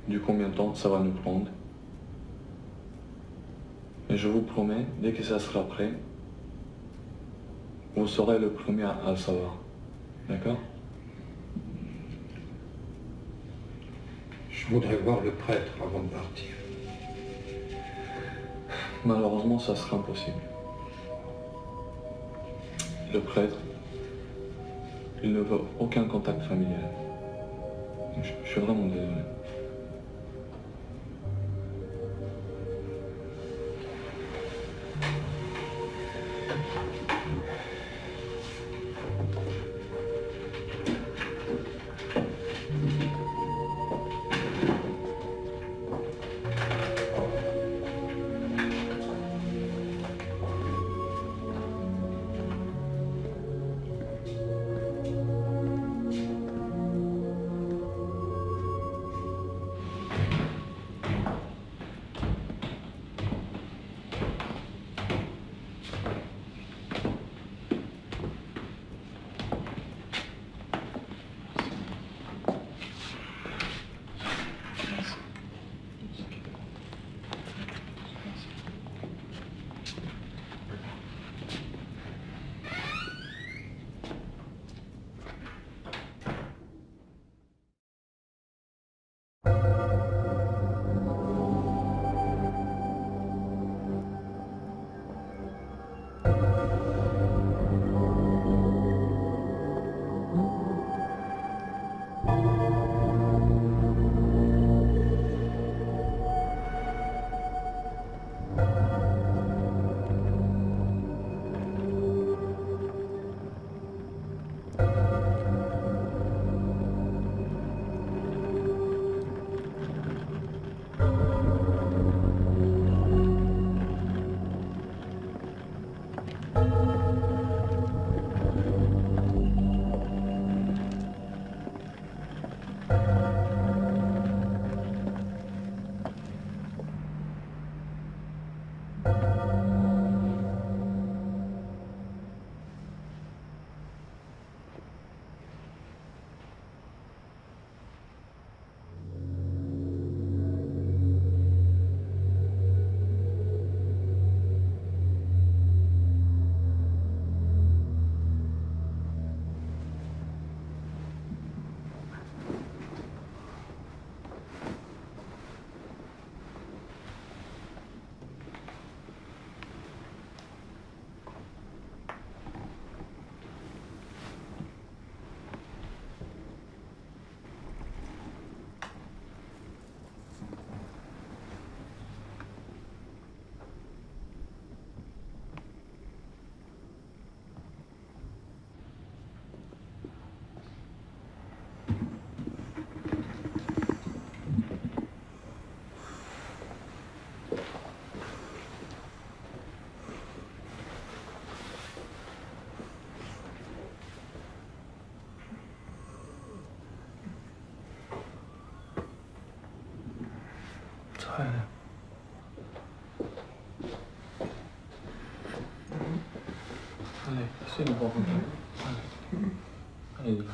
du combien de temps ça va nous prendre. Mais je vous promets, dès que ça sera prêt, vous serez le premier à le savoir. D'accord? Je voudrais voir le prêtre avant de partir. Malheureusement, ça sera impossible. Le prêtre, il ne veut aucun contact familial. Je suis vraiment désolé. Allez, essaye de voir. Allez, dis-le.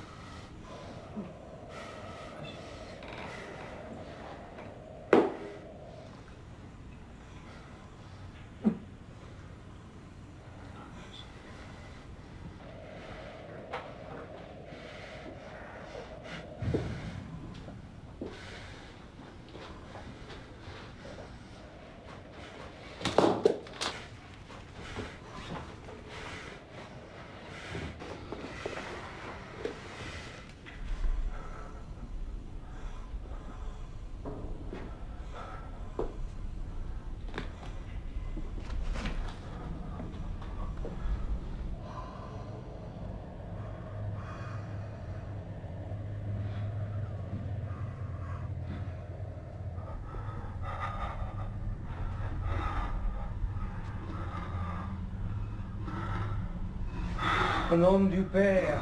Au nom du Père,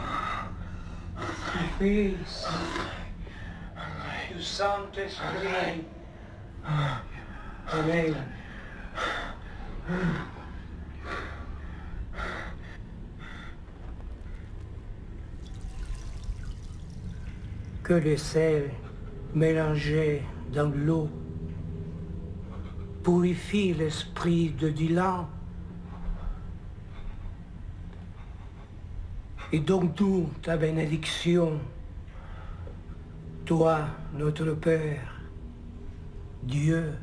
du Fils, du Saint-Esprit. Amen. Que le sel mélangé dans l'eau purifie l'esprit de Dylan et donne-nous ta bénédiction, toi, notre Père, Dieu.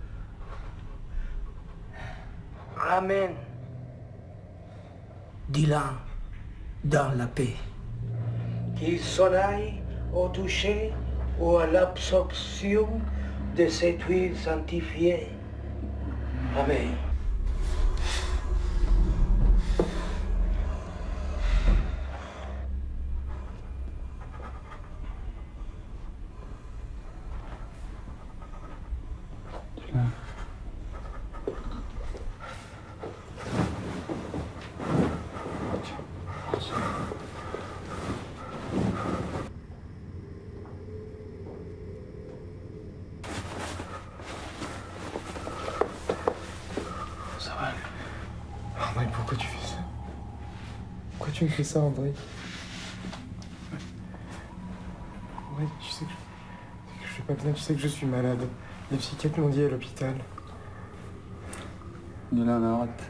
Amen. Dylan dans la paix. Qu'il s'en aille au toucher ou à l'absorption de cette huile sanctifiée. Amen. André, pourquoi tu fais ça? Pourquoi tu me fais ça, André? André, tu sais que je vais pas bien, tu sais que je suis malade. Les psychiatres m'ont dit à l'hôpital. Dylan, arrête.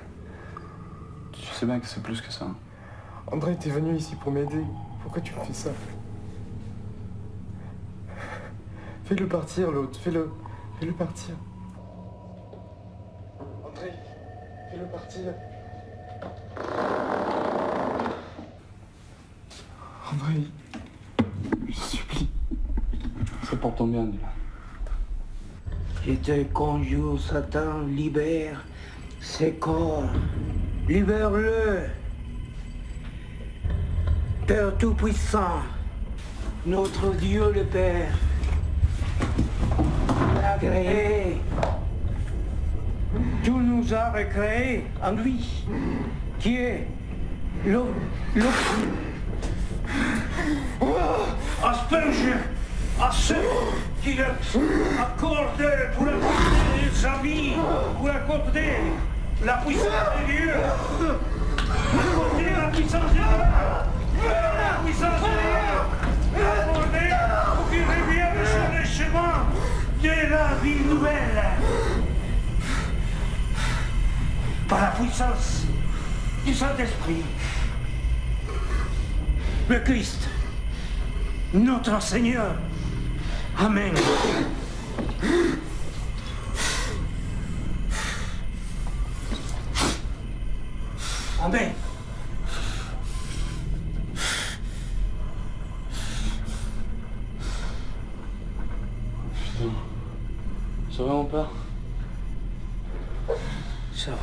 Tu sais bien que c'est plus que ça. André, t'es venu ici pour m'aider. Pourquoi tu me fais ça? Fais-le partir, l'autre. Fais-le partir. André, fais-le partir. André, je te supplie. C'est pour ton bien, Dylan. Je te conjure, Satan, libère ses corps. Libère-le. Père Tout-Puissant, notre Dieu le Père, l'a créé. Tu nous as recréés en lui, qui est le asperge à ceux qui leur accordent pour accorder sa vie, pour accorder la puissance de Dieu, pour accorder la puissance de Dieu, la puissance de Dieu, accorder pour qu'il revienne sur le chemin de la vie nouvelle, par la puissance du Saint-Esprit. Le Christ, notre Seigneur. Amen. Amen. Ça va, mon père? Ça va.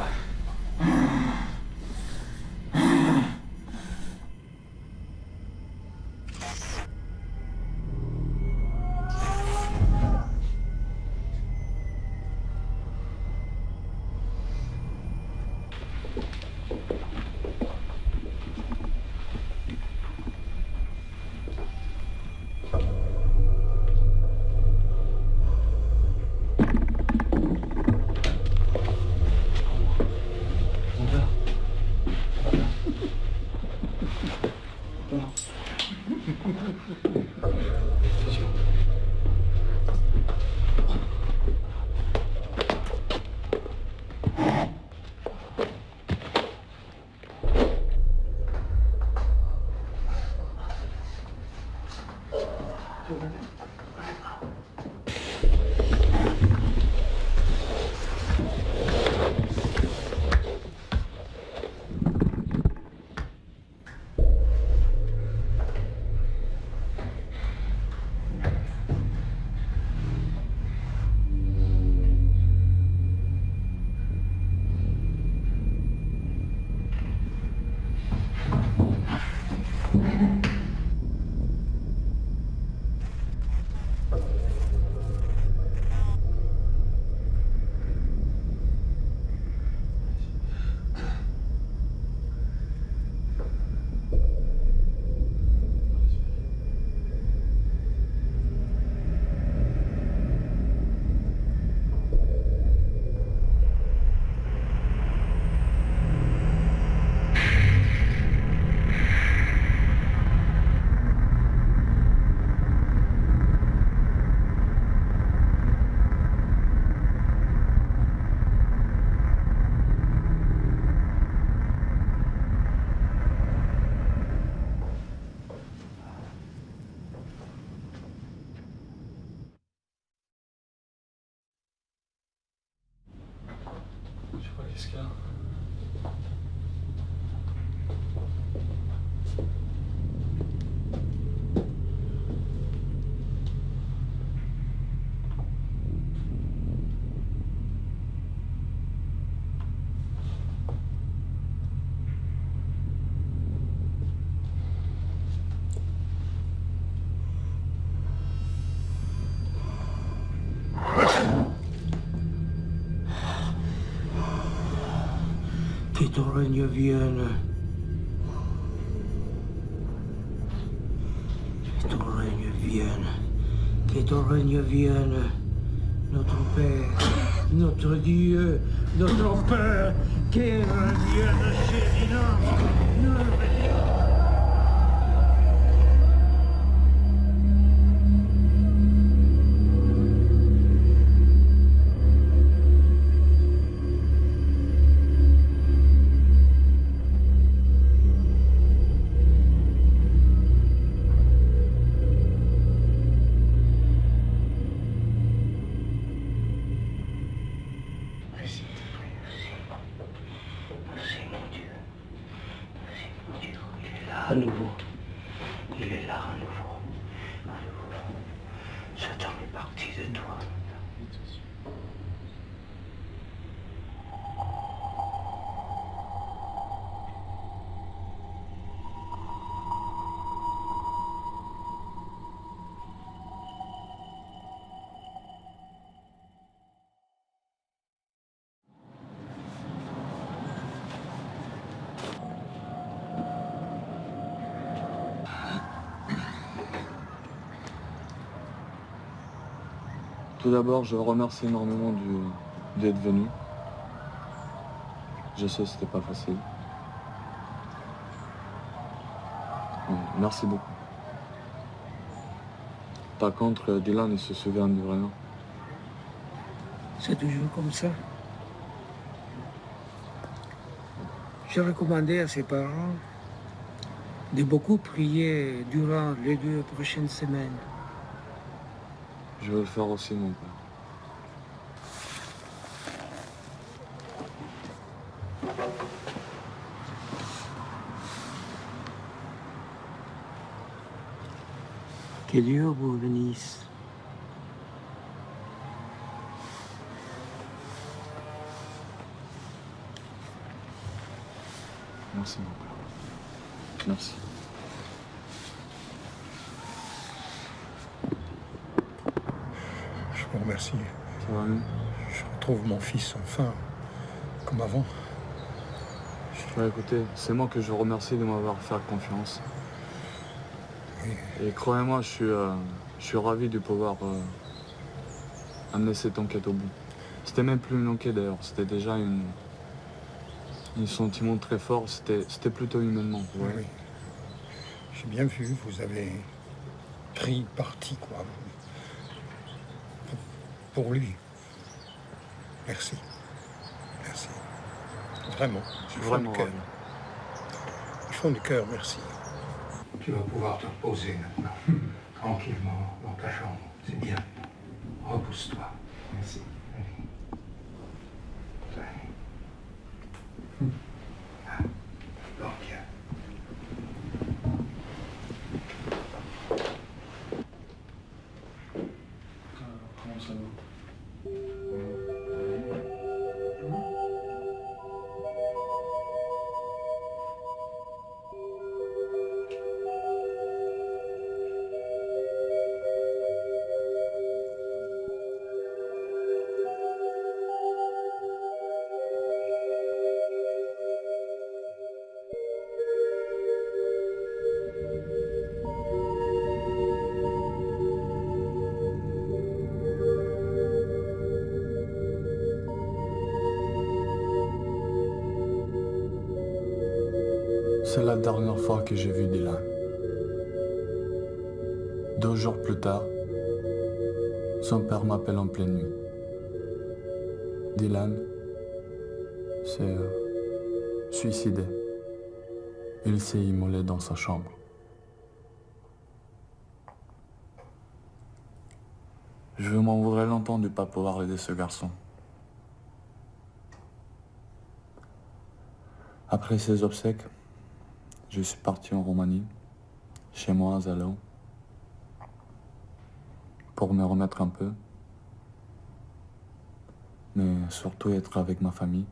Je sais pas qu'est-ce qu'il y a. Que ton règne vienne. Que ton règne vienne. Que ton règne vienne. Notre Père, notre Dieu, notre Père, qu'il revienne chez nous. À nouveau. Il est là à nouveau. À nouveau. Satan est parti de toi. Tout d'abord, je remercie énormément d'être venu. Je sais que c'était pas facile. Merci beaucoup. Par contre, Dylan, il se souvient de rien. C'est toujours comme ça. J'ai recommandé à ses parents de beaucoup prier durant les 2 prochaines semaines. Je vais le faire aussi, mon père. Que Dieu vous bénisse. Merci, mon père. Merci. Je vous remercie. Ça va mieux? Je retrouve mon fils enfin, comme avant. Ouais, écoutez, c'est moi que je remercie de m'avoir fait confiance. Oui. Et croyez-moi, je suis ravi de pouvoir amener cette enquête au bout. C'était même plus une enquête d'ailleurs, c'était déjà un sentiment très fort, c'était plutôt humainement. Oui, oui. J'ai bien vu, pris parti, quoi. Pour lui. Merci. Merci. Vraiment. Du fond du cœur. Du fond du cœur, merci. Tu vas pouvoir te reposer maintenant. Tranquillement, dans ta chambre. C'est bien. Repousse-toi. Merci. Dors bien. Comment ça va? C'est la dernière fois que j'ai vu Dylan. 2 jours plus tard, son père m'appelle en pleine nuit. Dylan s'est suicidé. Il s'est immolé dans sa chambre. Je m'en voudrais longtemps de ne pas pouvoir aider ce garçon. Après ses obsèques, je suis parti en Roumanie, chez moi à Zalău, pour me remettre un peu, mais surtout être avec ma famille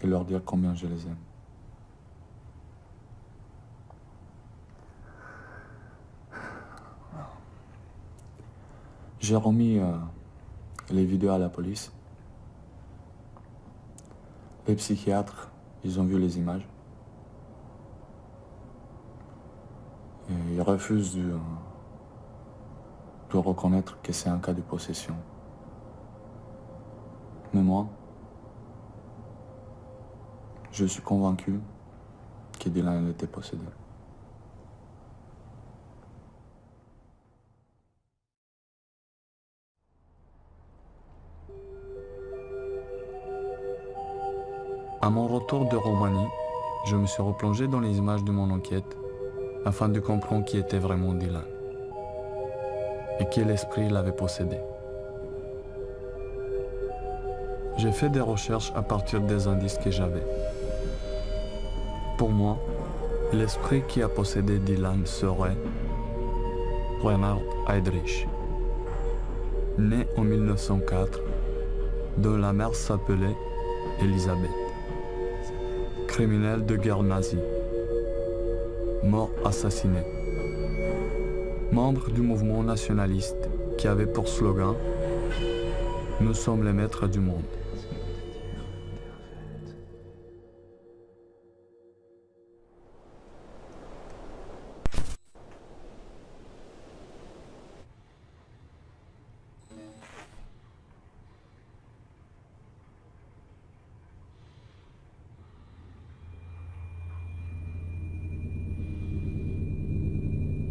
et leur dire combien je les aime. J'ai remis les vidéos à la police. Les psychiatres, ils ont vu les images. Et ils refusent de reconnaître que c'est un cas de possession. Mais moi, je suis convaincu que Dylan était possédé. À mon retour de Roumanie, je me suis replongé dans les images de mon enquête afin de comprendre qui était vraiment Dylan et quel esprit l'avait possédé. J'ai fait des recherches à partir des indices que j'avais. Pour moi, l'esprit qui a possédé Dylan serait Reinhard Heydrich, né en 1904, dont la mère s'appelait Elisabeth, criminel de guerre nazie, mort assassiné. Membre du mouvement nationaliste qui avait pour slogan « Nous sommes les maîtres du monde ».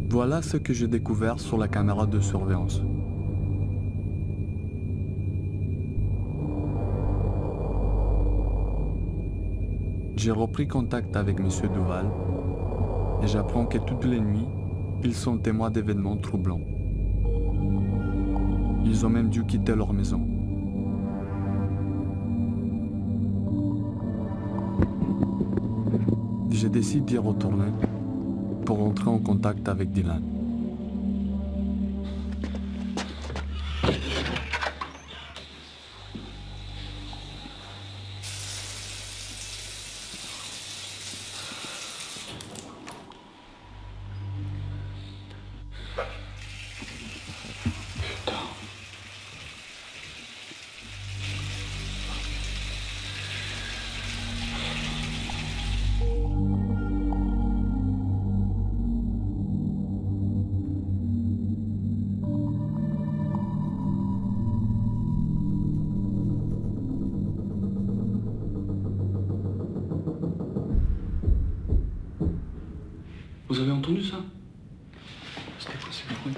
Voilà ce que j'ai découvert sur la caméra de surveillance. J'ai repris contact avec M. Duval et j'apprends que toutes les nuits, ils sont témoins d'événements troublants. Ils ont même dû quitter leur maison. Je décide d'y retourner pour entrer en contact avec Dylan. Vous avez entendu ça? C'était quoi ce bruit?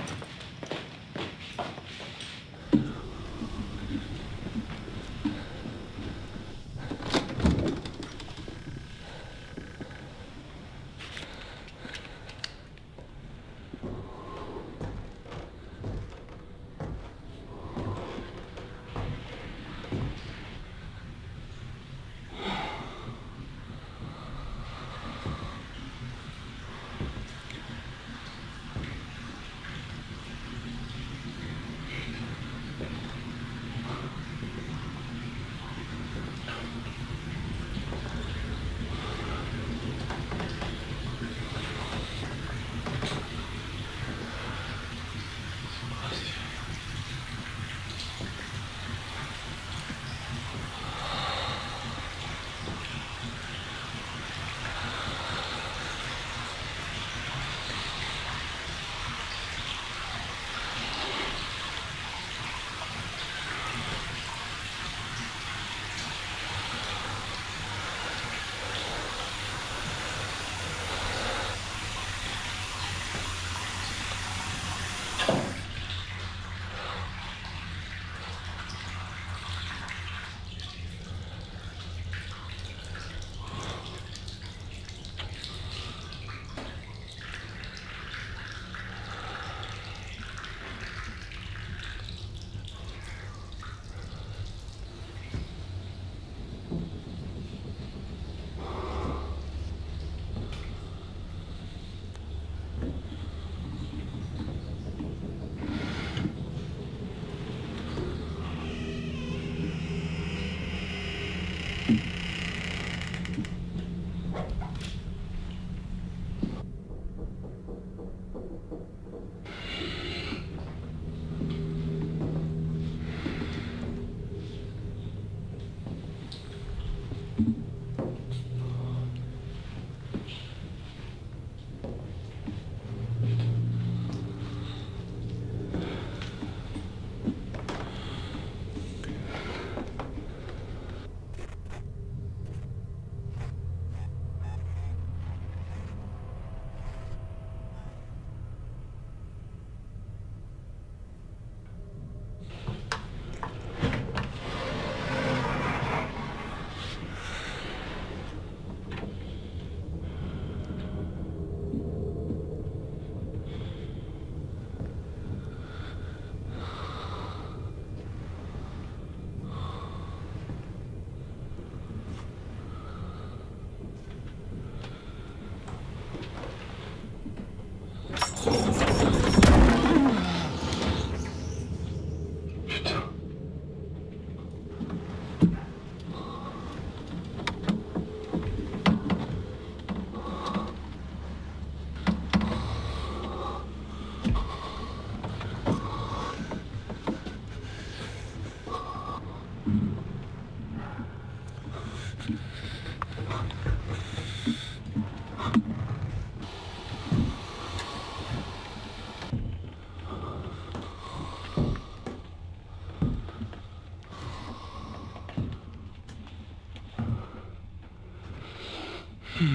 J'ai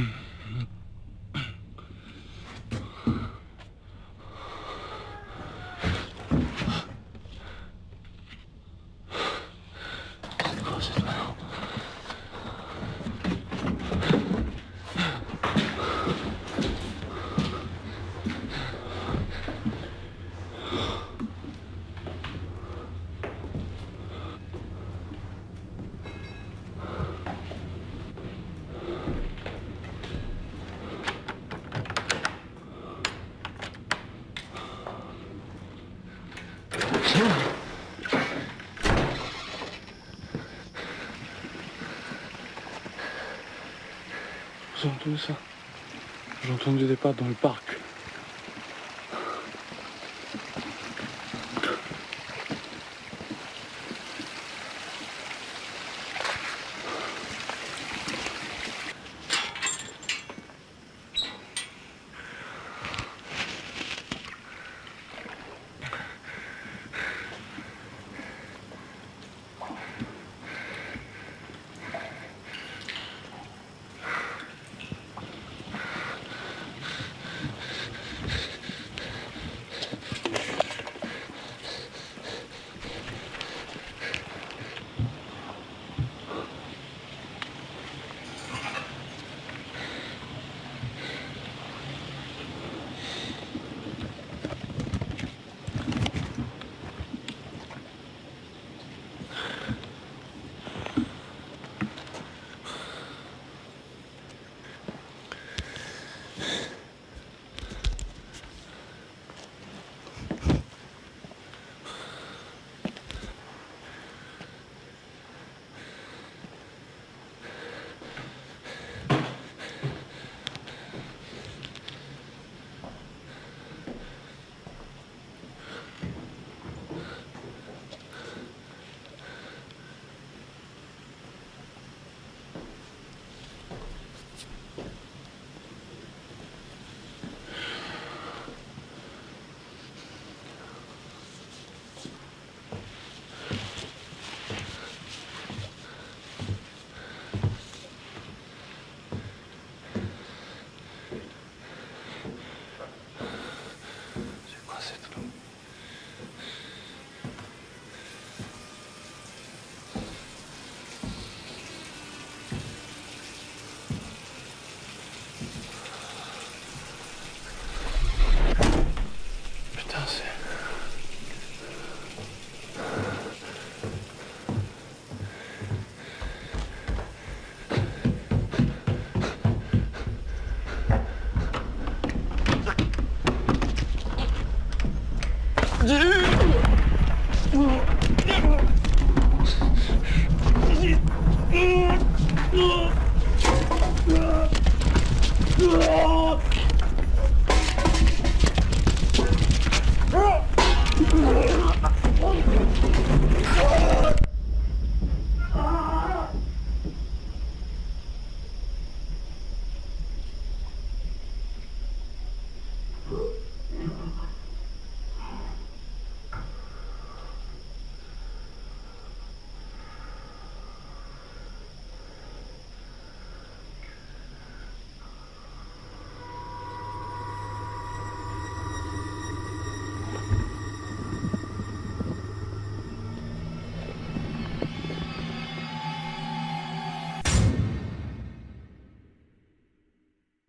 entendu ça. J'ai entendu des pas dans le parc. Oh!